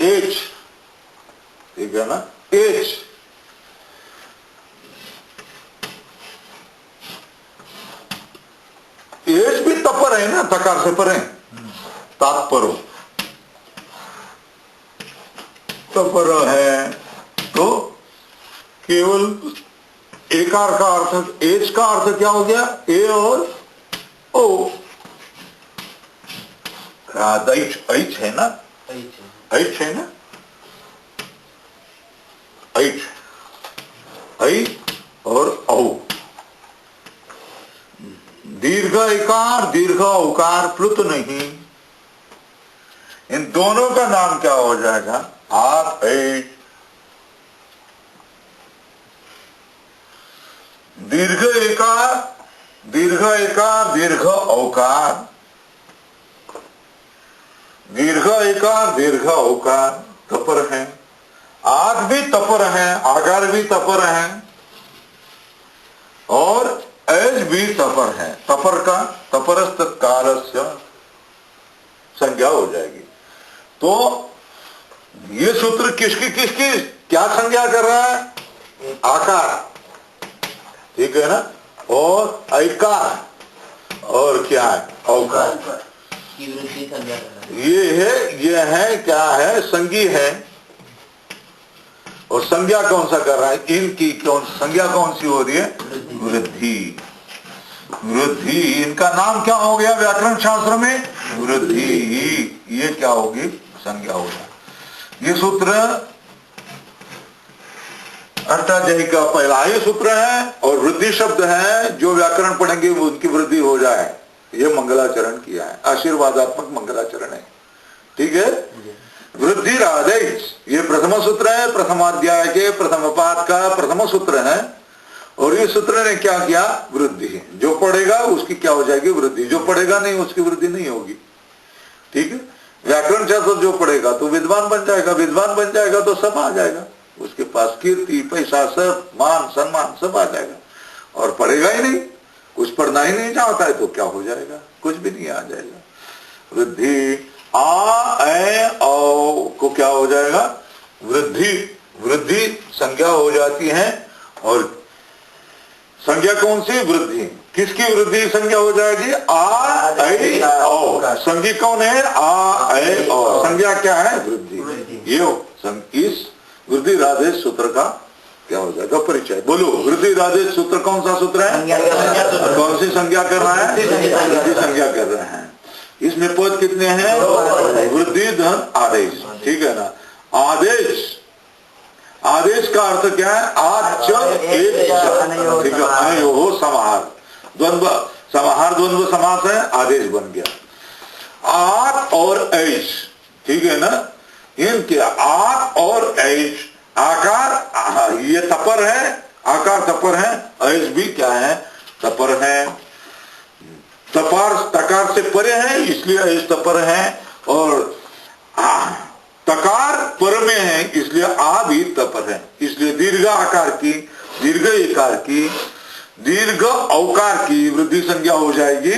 एच, ठीक है ना, एच भी तपर है ना, तकार से परे, तात्परो तपर है। तो केवल एकार का अर्थ, एच का अर्थ क्या हो गया, ए और ओ। ऐच है ना, ऐच है ना, ऐच, ऐ और औ। दीर्घ इकार दीर्घ उकार प्लुत नहीं, इन दोनों का नाम क्या हो जाएगा, आप ऐच। दीर्घ एकार दीर्घ औकार, दीर्घ एकार दीर्घ औकार तपर है। आग भी तपर है, आकार भी तपर है, और ऐज भी तपर है। तपर का तपरस्त कालस्य संज्ञा हो जाएगी। तो ये सूत्र किसकी किसकी क्या संज्ञा कर रहा है, आकार, ठीक है ना, और ऐकार और क्या है, औकार की वृद्धि संज्ञा कर रहा है। ये है क्या है, संज्ञी है। और संज्ञा कौन सा कर रहा है, इनकी संज्ञा कौन सी हो रही है, वृद्धि। वृद्धि इनका नाम क्या हो गया व्याकरण शास्त्र में, वृद्धि। ये क्या होगी, संज्ञा होगा। ये सूत्र अष्टाध्यायी का पहला ही सूत्र है, और वृद्धि शब्द है, जो व्याकरण पढ़ेंगे उनकी वृद्धि हो जाए, ये मंगलाचरण किया है, आशीर्वादात्मक मंगलाचरण है, ठीक है। वृद्धि राधेश, ये प्रथम सूत्र है, प्रथमाध्याय के प्रथम पाद का प्रथम सूत्र है। और इस सूत्र ने क्या किया, वृद्धि। जो पढ़ेगा उसकी क्या हो जाएगी, वृद्धि। जो पढ़ेगा नहीं उसकी वृद्धि नहीं होगी, ठीक है। व्याकरण शास्त्र जो पढ़ेगा तो विद्वान बन जाएगा, विद्वान बन जाएगा तो सब आ जाएगा उसके पास, कीर्ति पैसा सब मान सम्मान सब आ जाएगा। और पढ़ेगा ही नहीं, कुछ पढ़ना ही नहीं चाहता है तो क्या हो जाएगा, कुछ भी नहीं आ जाएगा। वृद्धि आ ए औ को क्या हो जाएगा, वृद्धि। वृद्धि संज्ञा हो जाती है, और संज्ञा कौन सी, वृद्धि। किसकी वृद्धि संज्ञा हो जाएगी, आ ए औ। संज्ञा कौन है, आ ए औ। संज्ञा क्या है, वृद्धि। ये इस वृद्धि राधेश सूत्र का क्या हो जाएगा, परिचय। बोलो, वृद्धि राधेश सूत्र कौन सा सूत्र है, कौन सी संज्ञा कर रहा है, वृद्धि संज्ञा कर रहे हैं। इसमें पद कितने हैं, वृद्धि धन आदेश, ठीक है ना। आदेश, आदेश का अर्थ क्या है, आच एक, ठीक है, अनयो समाहार, द्वंद्व समाहार, द्वंद्व समास है, आदेश बन गया। आत और ऐश, ठीक है ना, इनके आत और ऐश, आकार ये तपर है, आकार तपर है, ऐश भी क्या है, तपर है। तपर तकार से परे है इसलिए ऐश तपर है, और तकार पर में है इसलिए आ भी तपर है। इसलिए दीर्घ आकार की, दीर्घ एकार की, दीर्घ औकार की वृद्धि संज्ञा हो जाएगी,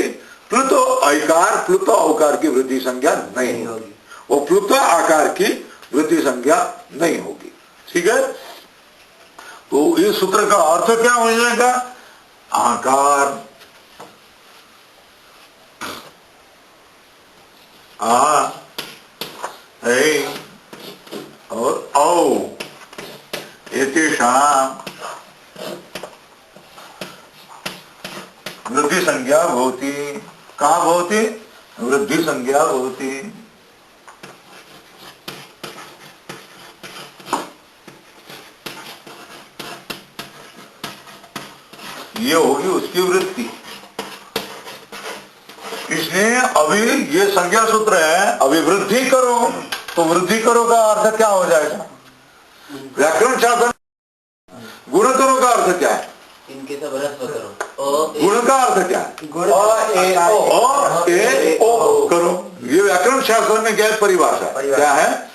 प्लुत ऐकार प्लुत औकार की वृद्धि संज्ञा नहीं होगी, वो प्लुत आकार की वृद्धि संज्ञा नहीं होगी, ठीक है। तो इस सूत्र का अर्थ क्या हो जाएगा, आकार आ है और औ, एतेषां वृद्धि संज्ञा भवति। कहाँ भवति, वृद्धि संज्ञा भवति। ये होगी उसकी वृत्ति। इसलिए अभी ये संज्ञा सूत्र है, अभी वृद्धि करो, तो वृद्धि करो का अर्थ क्या हो जाएगा, व्याकरण शास्त्र गुणतरों का अर्थ क्या है, इनके सब रस्व करो। गुण का अर्थ क्या है? ओ करो। ये व्याकरण शास्त्र में क्या परिभाषा क्या है?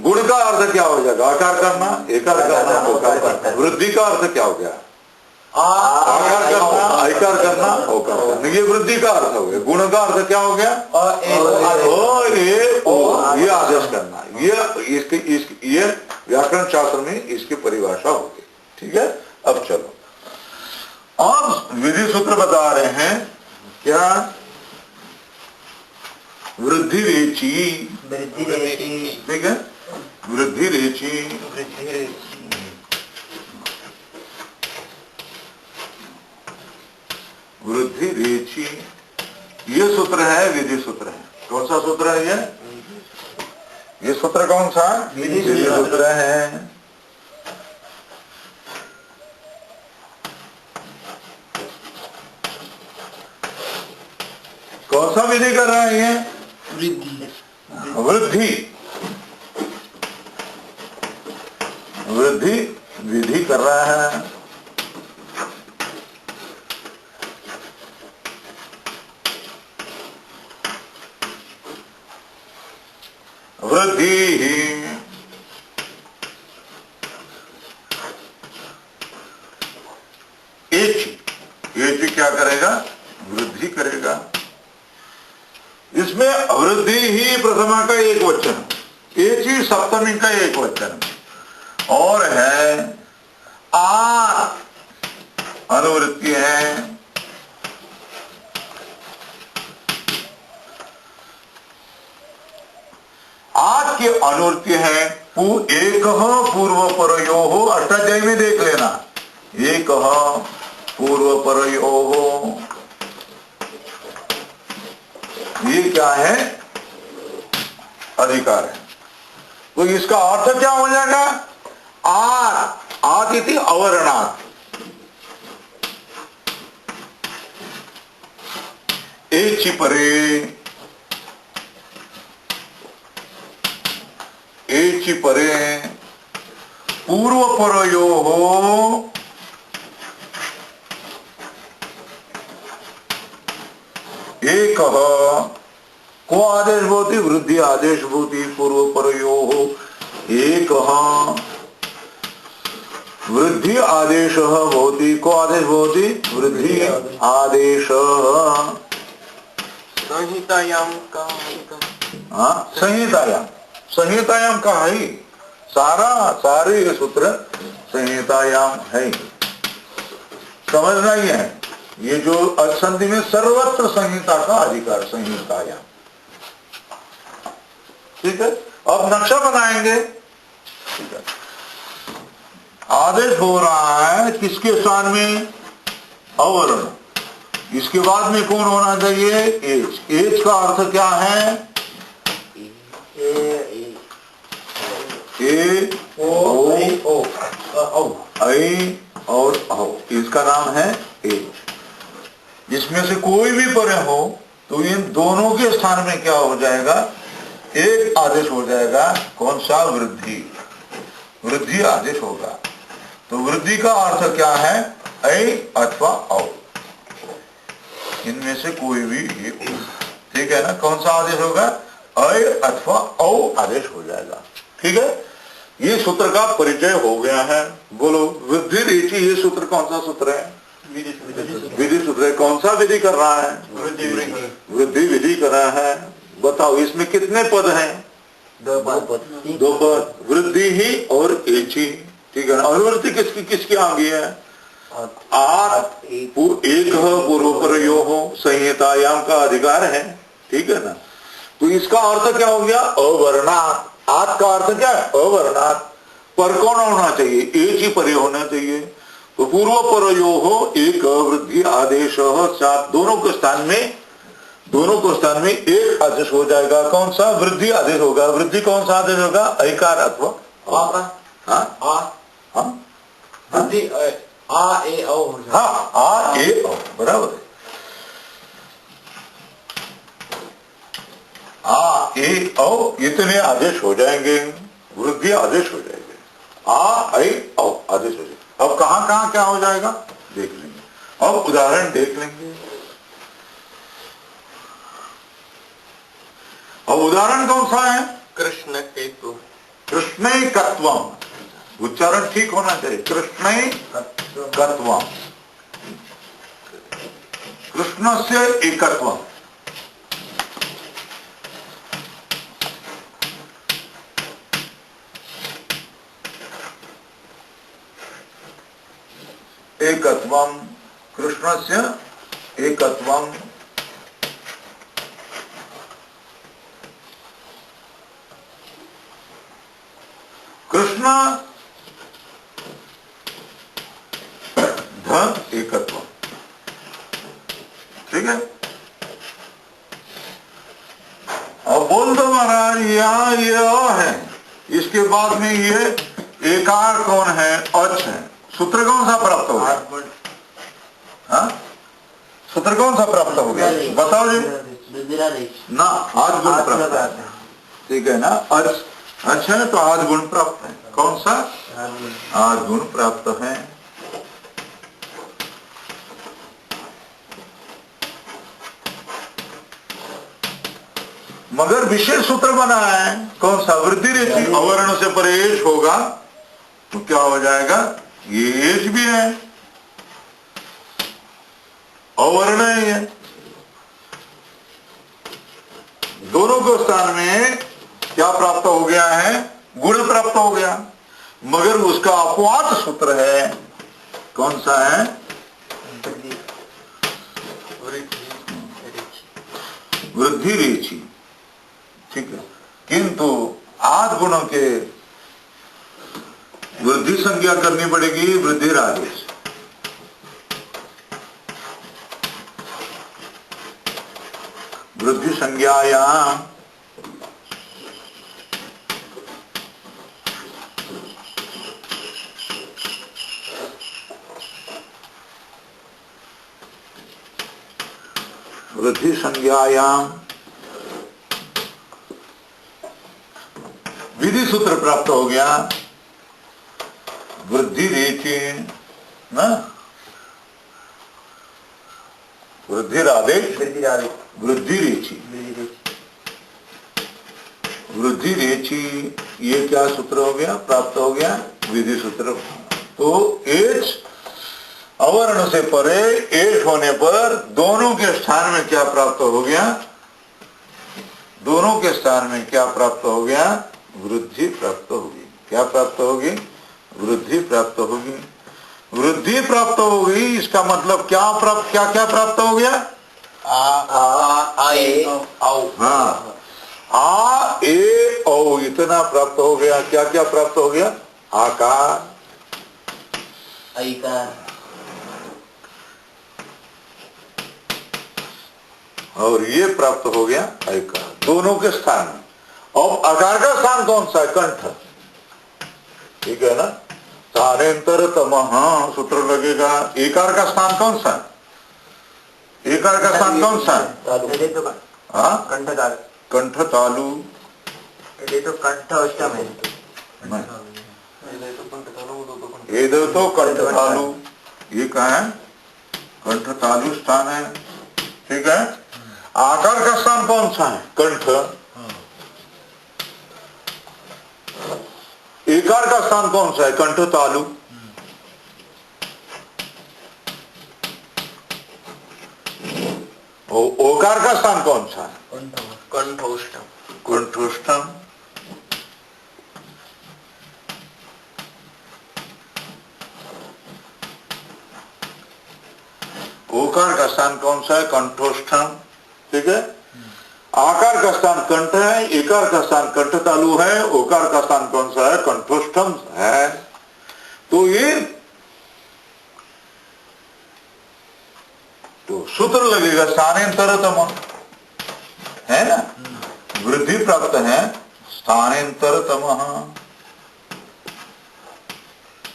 गुण का अर्थ क्या हो जाएगा? आकार करना, एकार करना, ओकार करना। वृद्धि का अर्थ क्या हो गया? आकार करना, आकार करना, ओकार करना। ये वृद्धि का अर्थ हो गया। गुण का अर्थ क्या हो गया? ये आदेश करना। ये व्याकरण शास्त्र में इसकी परिभाषा होगी। ठीक है। अब चलो, अब विधि सूत्र बता रहे हैं क्या? वृद्धि रेची, ठीक है, वृद्धि रेची, वृद्धि रेची, ये सूत्र है, विधि सूत्र है। कौन सा सूत्र है ये सूत्र कौन सा? विधि सूत्र है। कौन सा विधि कर रहा है ये? वृद्धि, वृद्धि विधि कर रहा है। वृद्धि ही एच क्या करेगा? वृद्धि करेगा। इसमें वृद्धि ही प्रथमा का एक वचन, एच ही सप्तमी का एक वचन, और है आ अनुवृत्ति है। आज की अनुवृत्ति है एक पूर्व परयो हो। अष्टाध्यायी में देख लेना, एक पूर्व परयो हो, ये क्या है? अधिकार है। तो इसका अर्थ क्या हो जाएगा? आदिति अवर्णात्, एचि परे, एचि परे पूर्व परयो हो एक को आदेश भवति, वृद्धि आदेश भवति। पूर्व परयो हो एक वृद्धि आदेश भवति, को आदेश भवति, वृद्धि आदेश। संहितायाम का, संहितायाम का है सारे ये सूत्र संहितायाम है। समझना ही है, ये जो असंधि में सर्वत्र संहिता का अधिकार, संहितायाम। ठीक है। अब नक्शा बनाएंगे। ठीक है। आदेश हो रहा है किसके स्थान में? अवर्ण। इसके बाद में कौन होना चाहिए? एच। एच का अर्थ क्या है? ए ओ आई और औ, इसका नाम है एच। जिसमें से कोई भी परे हो तो इन दोनों के स्थान में क्या हो जाएगा? एक आदेश हो जाएगा। कौन सा? वृद्धि। वृद्धि आदेश होगा। तो वृद्धि का अर्थ क्या है? ऐ अथवा औ, इनमें से कोई भी ये। ठीक है ना? कौन सा आदेश होगा? ऐ अथवा औ आदेश हो जाएगा। ठीक है। ये सूत्र का परिचय हो गया है। बोलो, वृद्धि रेची, ये सूत्र कौन सा सूत्र है? विधि सूत्र है। कौन सा विधि कर रहा है? वृद्धि विधि कर रहा है। बताओ, इसमें कितने पद हैं? दो पद। वृद्धि ही और एची। ठीक है ना? अनुवृत्ति किसकी आ गई है? एक पूर्व परयो हो, संहितायाम का अधिकार है। ठीक है ना? तो इसका अर्थ क्या हो गया? अवर्णात्। आत का अर्थ क्या है? अवर्णात्। पर कौन होना चाहिए? एक ही परे होना चाहिए। तो पूर्व परयो हो एक वृद्धि आदेश, दोनों के स्थान में एक आदेश हो जाएगा। कौन सा? वृद्धि आदेश होगा। वृद्धि कौन सा आदेश होगा? ऐकार अथवा वृद्धि आ ए औ। हाँ, आ ए औ, बराबर है। आ ए औ इतने आदेश हो जाएंगे, वृद्धि आदेश हो जाएंगे। आ ए औ आदेश हो जाएगा। अब कहां क्या हो जाएगा? देख लेंगे। अब उदाहरण देख लेंगे। अब उदाहरण कौन सा है? कृष्ण हेतु। कृष्णैकत्वम, उच्चारण ठीक होना चाहिए। कृष्णैकत्वम, कृष्णस्य एकत्वम। एकत्वम, कृष्णस्य एकत्वम। कृष्ण धन एकत्व, ठीक है। अब बोल दो महाराज यहाँ ये है, इसके बाद में ये एकार कौन है? अच है। सूत्र कौन सा प्राप्त हो गया? हाँ, सूत्र कौन सा प्राप्त हो गया? बताओ जी ना। आज गुण प्राप्त है, ठीक है ना। अच है तो आज गुण प्राप्त है। कौन सा? आज गुण प्राप्त है। मगर विशेष सूत्र बना है। कौन सा? वृद्धि रेचि। अवर्ण से परहेज होगा तो क्या हो जाएगा? ये एज भी है, अवर्ण ही है। दोनों के स्थान में क्या प्राप्त हो गया है? गुण प्राप्त हो गया। मगर उसका अपवाद सूत्र है। कौन सा है? वृद्धि रेचि, ठीक है। किंतु आद गुणों के वृद्धि संज्ञा करनी पड़ेगी वृद्धि राजेश। वृद्धि संज्ञायाम वृद्धि संज्ञायाम विधि सूत्र प्राप्त हो गया। वृद्धि रेचि ना, वृद्धि आदेश, वृद्धि रेचि, वृद्धि रेचि, ये क्या सूत्र हो गया? प्राप्त हो गया विधि सूत्र। तो एच अवर्ण से परे एच होने पर दोनों के स्थान में क्या प्राप्त हो गया? दोनों के स्थान में क्या प्राप्त हो गया? वृद्धि प्राप्त होगी। क्या प्राप्त होगी? वृद्धि प्राप्त होगी। वृद्धि प्राप्त हो गई, इसका मतलब क्या प्राप्त, क्या क्या प्राप्त हो गया? हाँ, आ ए औ इतना प्राप्त हो गया। क्या क्या प्राप्त हो गया? आकार, और ये प्राप्त हो गया ऐकार, दोनों के स्थान में। अब आकार का स्थान कौन सा है? कंठ, ठीक है ना। स्थानेंतर तमः सूत्र लगेगा। एकार का स्थान कौन सा? एकार का स्थान कौन सा? कंठ तालु। ये तो कंठ अष्टम है। ये तो कंठ तालु, ये कहा है कंठ तालु स्थान है, ठीक है। आकार का स्थान कौन सा है? कंठ। एकार का स्थान कौन सा है? कंठ तालु। ओकार का स्थान कौन सा है? कंठोष्ठम। कंठोष्ठम। ओकार का स्थान कौन सा है? कंठोष्ठम, ठीक है। आकार का स्थान कंठ है, एकार का स्थान कंठ तालु है, ओकार का स्थान कौन सा है? कंठोष्ठम है। तो ये तो सूत्र लगेगा स्थानेंतरतम, है ना। वृद्धि प्राप्त है स्थानेंतरतम,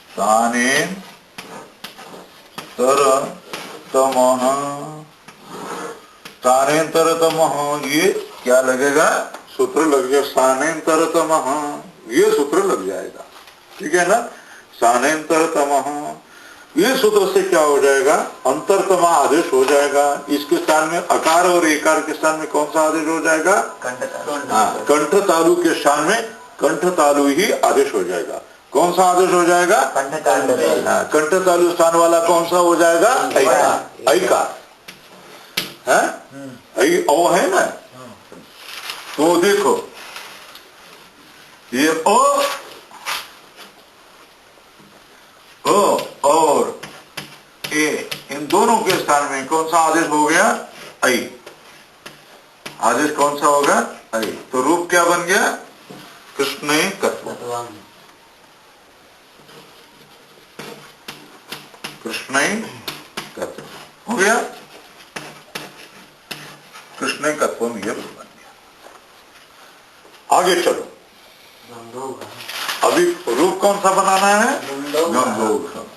स्थानेंतरतम, स्थानेंतरतम, ये क्या लगेगा? सूत्र लगेगा स्थानेंतरतम, ये सूत्र लग जाएगा, ठीक है ना। स्थानेंतरतम ये सूत्र से क्या हो जाएगा, अंतरतमा आदेश हो जाएगा। इसके स्थान में अकार और एकार के स्थान में कौन सा आदेश हो जाएगा, कंठ तालु के स्थान में कंठ तालु ही आदेश हो जाएगा। कौन सा आदेश हो जाएगा, कंठ तालु स्थान वाला कौन सा हो जाएगा, ऐकार है, ओ है ना। तो देखो ये ओ और ए, इन दोनों के स्थान में कौन सा आदेश हो गया, ऐ। आदेश कौन सा होगा, ऐ। तो रूप क्या बन गया, कृष्ण कत्व, कृष्ण कत्व हो गया, कृष्ण कत्व में यह रूप बन गया। आगे चलो, अभी रूप कौन सा बनाना है, गंधौघ।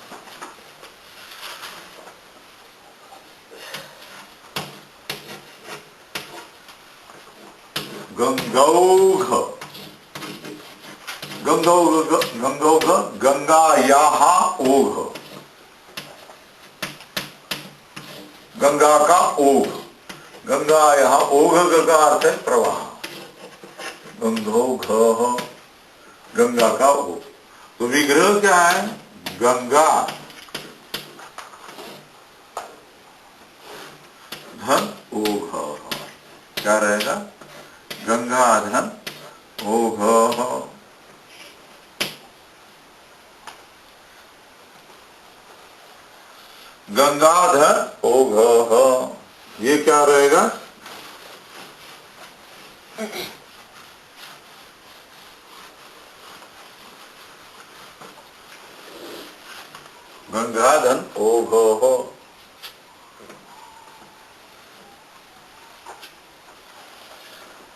गंगौघ, गंगौघ, गंगौघ, गंगायाः ओघ, गंगा का ओघ, गंगायाः ओघ का अर्थ है प्रवाह, गंगौघ गंगा का ओघ। तो विग्रह क्या है, गंगा धन ओघ, क्या रहेगा, गंगा धन ओघ। गंगाधर ओघ, ये क्या रहेगा, गंगाधन ओघ।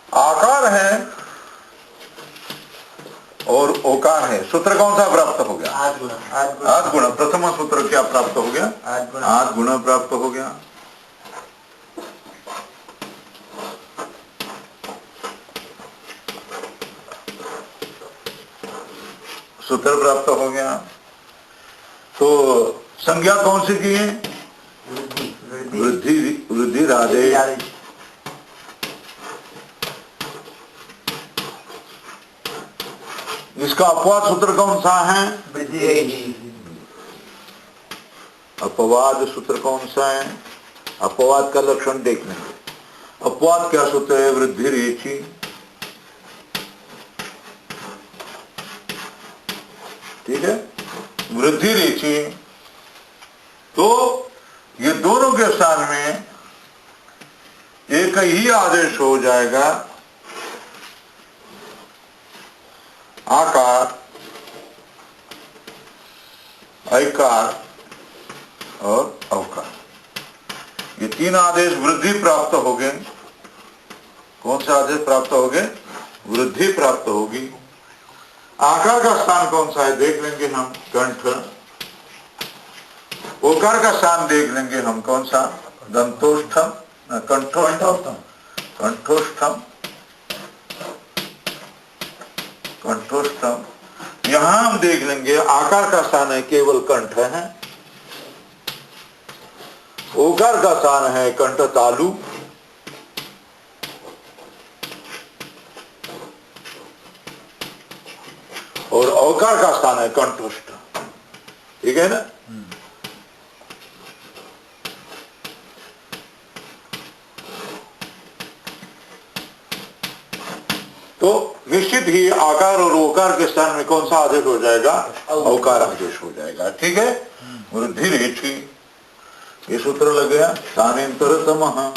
आकार है और ओकार है, सूत्र कौन सा प्राप्त हो गया, आद गुण। प्रथम सूत्र क्या प्राप्त हो गया, आद गुण प्राप्त हो गया। सूत्र प्राप्त हो गया। तो संज्ञा कौन सी की है, वृद्धि, वृद्धि राधे। इसका अपवाद सूत्र कौन सा है, अपवाद सूत्र कौन सा है, अपवाद का लक्षण देख लेंगे। अपवाद क्या सूत्र है, वृद्धि रेची। ठीक है, वृद्धि रेची। तो ये दोनों के स्थान में एक ही आदेश हो जाएगा, आकार, ऐकार और अवकार। ये तीन आदेश वृद्धि प्राप्त हो गए। कौन से आदेश प्राप्त हो गए, वृद्धि प्राप्त होगी। आकार का स्थान कौन सा है देख लेंगे हम, कंठ। ओकार का स्थान देख लेंगे हम, कौन सा, दंतोष्ठम, कंठोष्ठम, कंठोष्ठम, कंठोष्ठम। यहां हम देख लेंगे आकार का स्थान है केवल कंठ है, ओकार का स्थान है कंठ तालु, और औकार का स्थान है कंठोष्ठ। ठीक है ना। तो निश्चित ही आकार और ओकार के स्थान में कौन सा आदेश हो जाएगा, औकार आदेश हो जाएगा। ठीक है, वृद्धि रेची, ये सूत्र लग गया। स्थानेन्तरतमः,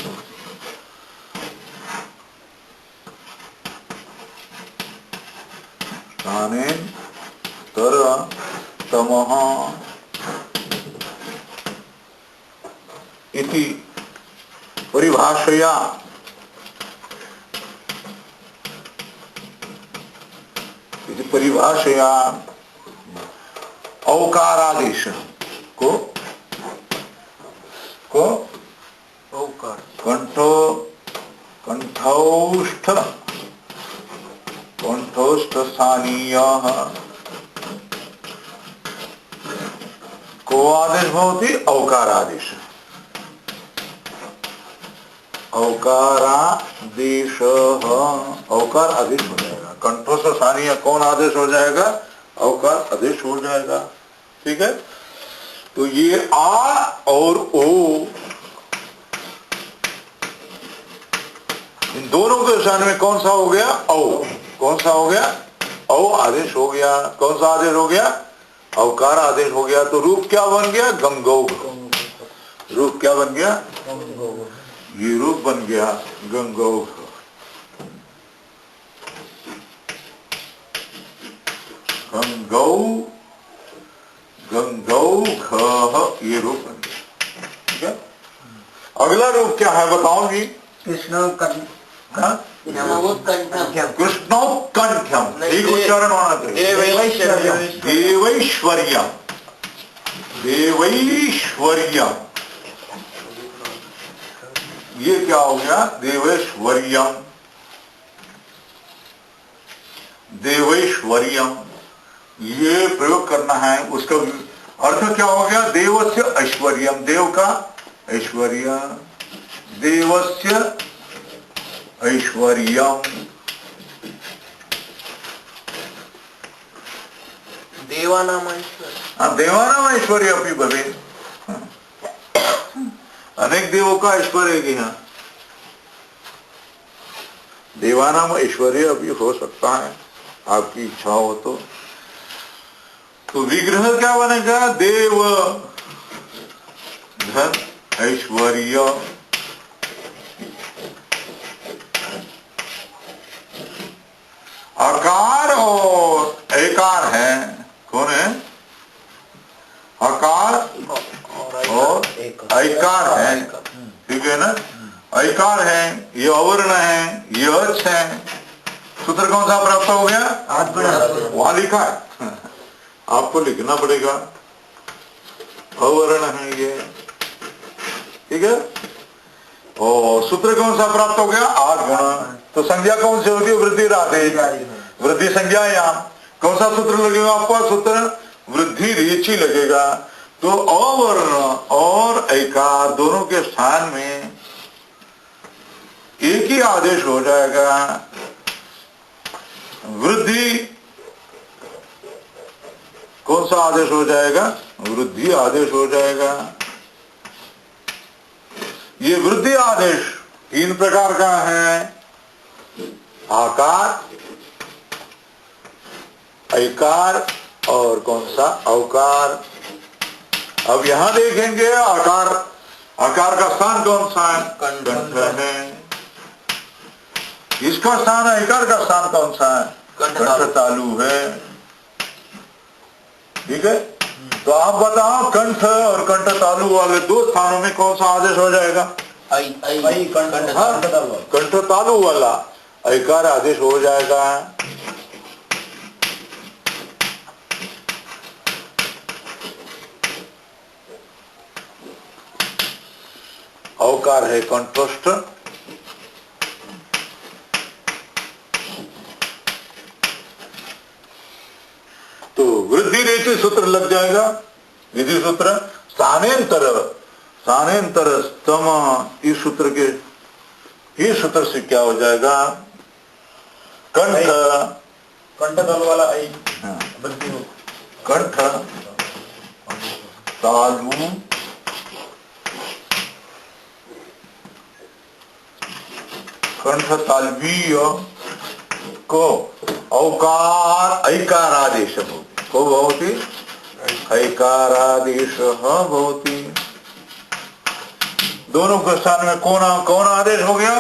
स्थानेन्तरतमः इति परिभाषया परिभाषया औकारादेश को औकार कंठोष्ठ स्थानीय को आदेश भवति औकार आदेश, औकारादेश, औकार आदेश हो जाएगा। कंठस्थ स्थानीय कौन आदेश हो जाएगा? औकार आदेश हो जाएगा। ठीक है, तो ये आ और ओ, इन दोनों के स्थान में कौन सा हो गया? औ। कौन सा हो गया? औ आदेश हो गया। कौन सा आदेश हो गया? औकार आदेश हो गया। तो रूप क्या बन गया? गंगौघ। रूप क्या बन गया? ये रूप बन गया गंगौघ। गंगौ, गंगौघ, ये रूप बन गया। ठीक है, अगला रूप क्या है बताओगी? कृष्णोत्कंठम, ठीक उच्चारण होना चाहिए। देवैश्वर्यम, देवैश्वर्यम, ये क्या हो गया? देवैश्वर्यम, देवैश्वर्यम, ये प्रयोग करना है। उसका अर्थ क्या हो गया? देवस्य ऐश्वर्यम, देव का ऐश्वर्य, देवस्य ऐश्वर्यम, देवानाम ऐश्वर्य, देवानाम ऐश्वर्य अपनी भवे, अनेक देवों का ऐश्वर्य की है, देवानाम ऐश्वर्य अभी हो सकता है आपकी इच्छा हो तो विग्रह क्या बनेगा? देव धन ऐश्वर्य, आकार और एकार है। कौन है? आकार और ऐकार है। ठीक है ना, ऐकार है, ये अवर्ण है, ये अच है। सूत्र कौन सा प्राप्त हो गया? वहां लिखा है, आपको लिखना पड़ेगा। अवर्ण है ये। ठीक है, और सूत्र कौन सा प्राप्त हो गया? आगुण। तो संज्ञा कौन सी होती है? वृद्धि आदेश, वृद्धि संज्ञा। यहाँ कौन सा सूत्र लगेगा आपका? सूत्र वृद्धि रेची लगेगा। तो अवर्ण और ऐकार दोनों के स्थान में एक ही आदेश हो जाएगा, वृद्धि। कौन सा आदेश हो जाएगा? वृद्धि आदेश हो जाएगा। ये वृद्धि आदेश 3 प्रकार का है, आकार, ऐकार और कौन सा? औकार। अब यहां देखेंगे आकार, आकार का स्थान कौन सा है? कंठ है। इसका स्थान, ऐकार का स्थान कौन सा है? कंठ तालु है। ठीक है, तो आप बताओ कंठ और कंठ तालु वाले 2 स्थानों में कौन सा आदेश हो जाएगा? कंठ तालु वाला ऐकार आदेश हो जाएगा। औकार है कंठस्थ, तो वृद्धि रेची सूत्र लग जाएगा। विधि सूत्र स्थानेंतर, स्थानेंतर स्तम, इस सूत्र के, इस सूत्र से क्या हो जाएगा? कंठ, कंठ तालु वाला ऐ, कंठ तालु कंठ तालवीय को औकार ऐकार आदेश को भवति, ऐकार आदेश भवति। दोनों के स्थान में कौन आदेश हो गया?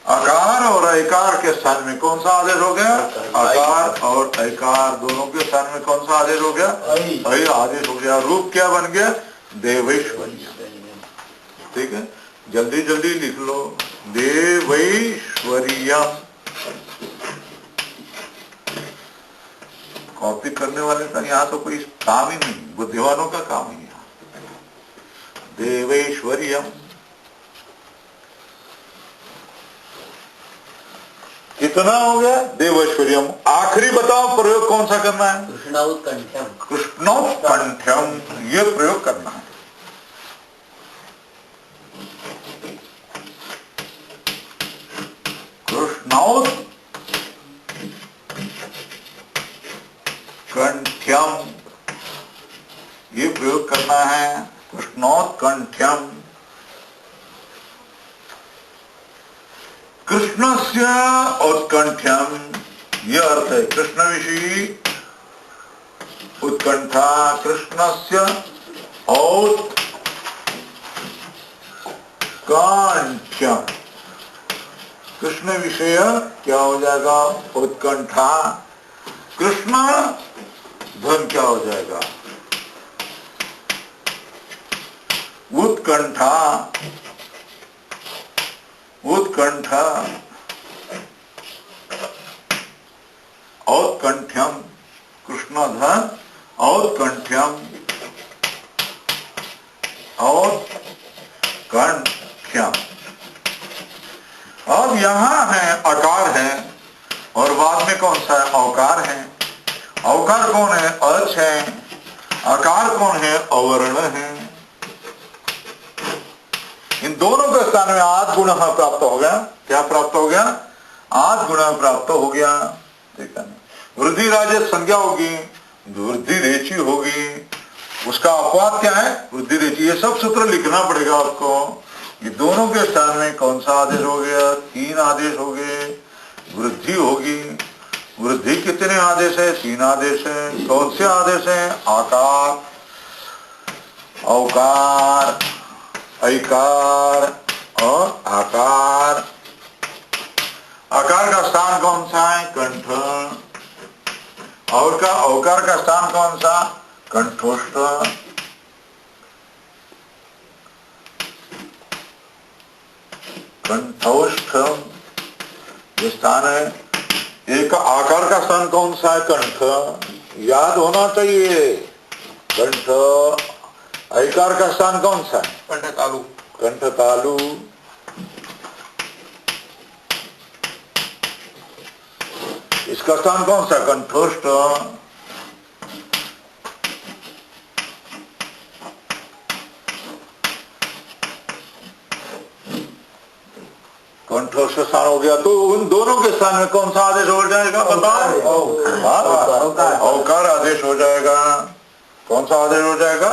आकार और ऐकार के स्थान में कौन सा आदेश हो गया? आकार और ऐकार दोनों के स्थान में कौन सा आदेश हो गया? ऐ आदेश हो गया। रूप क्या बन गया? देवैश्वर्य। ठीक है, जल्दी जल्दी लिख लो, देवैश्वर्य। कॉपी करने वाले का यहाँ तो कोई काम ही नहीं, बुद्धिमानों का काम ही है। देवैश्वर्यम कितना हो गया? देवैश्वर्यम। आखिरी बताओ प्रयोग कौन सा करना है? कृष्णोत्कंठ्यम। कृष्णोत्कंठ्यम, ये प्रयोग करना है। कृष्णोत्कंठ्यम, ये प्रयोग करना है। कृष्णोत्कंठ्यम, कृष्णस्य उत्कंठ्यम, ये अर्थ है। कृष्ण विषयी उत्कंठा, कृष्णस्य औत्कंठ्यम, कृष्ण विषय क्या हो जाएगा? उत्कंठा। कृष्ण धन क्या हो जाएगा? उत्कंठा। उत्कंठा, औत्कंठ्यम, कृष्ण धन, औत्कंठ्यम, औत्कंठ्यम। अब यहां है अकार है और बाद में कौन सा है? औकार है। औकार कौन है? अच है। अकार कौन है? अवर्ण है। इन दोनों के स्थान में आद गुण प्राप्त हो गया। क्या प्राप्त हो गया? आद गुण प्राप्त हो गया। ठीक है। वृद्धि राजस संज्ञा होगी, वृद्धि रेची होगी, उसका अपवाद क्या है? वृद्धि रेची। ये सब सूत्र लिखना पड़ेगा आपको। ये दोनों के स्थान में कौन सा आदेश हो गया? 3 आदेश हो गए। वृद्धि होगी। वृद्धि कितने आदेश है? 3 आदेश है। कौन से आदेश है? आकार, औकार, ऐकार और आकार। आकार का स्थान कौन सा है? कंठ। और का औकार का स्थान कौन सा? कंठोष्ठ। कंठोष्ठ ये स्थान है। एक आकार का स्थान कौन सा है? कंठ। याद होना चाहिए। कंठ। ऐकार का स्थान कौन सा है? कंठतालु। कंठतालु। इसका स्थान कौन सा? कंठोष्ठ। कंठोष्ठ स्थान हो गया। तो उन दोनों के स्थान में कौन सा आदेश हो जाएगा? बताओ। औकार आदेश हो जाएगा। कौन सा आदेश हो जाएगा?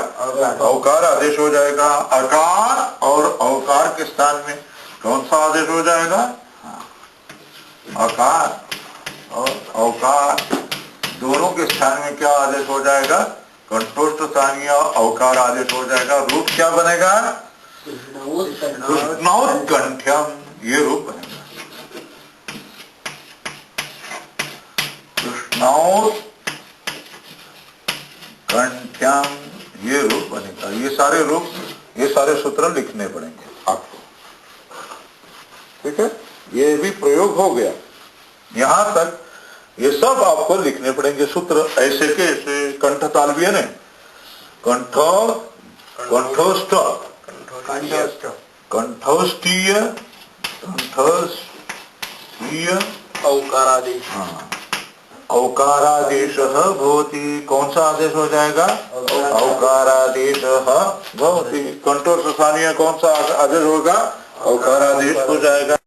औकार आदेश हो जाएगा। अकार और औकार के स्थान में कौन सा आदेश हो जाएगा? अकार और औकार दोनों के स्थान में क्या आदेश हो जाएगा? कंठोष्ठ स्थानीय औकार आदेश हो जाएगा। रूप क्या बनेगा? कृष्णोत्कंठ्यम, ये रूप बनेगा। कृष्णोत्कंठ्यम, ये रूप बनेगा। ये सारे रूप, ये सारे सूत्र लिखने पड़ेंगे आपको। ठीक है। ये भी प्रयोग हो गया। यहां तक ये सब आपको लिखने पड़ेंगे सूत्र। ऐसे के ऐसे कंठताल भी है ना। कंठोष्ठ, कंठोष्ठीय, कंठस्थीय, औकारादेश। हाँ, औकारादेश भवति। कौन सा आदेश हो जाएगा? औकारादेश भवति। कंठोष्ठ स्थानीय कौन सा आदेश होगा? औकारादेश हो जाएगा।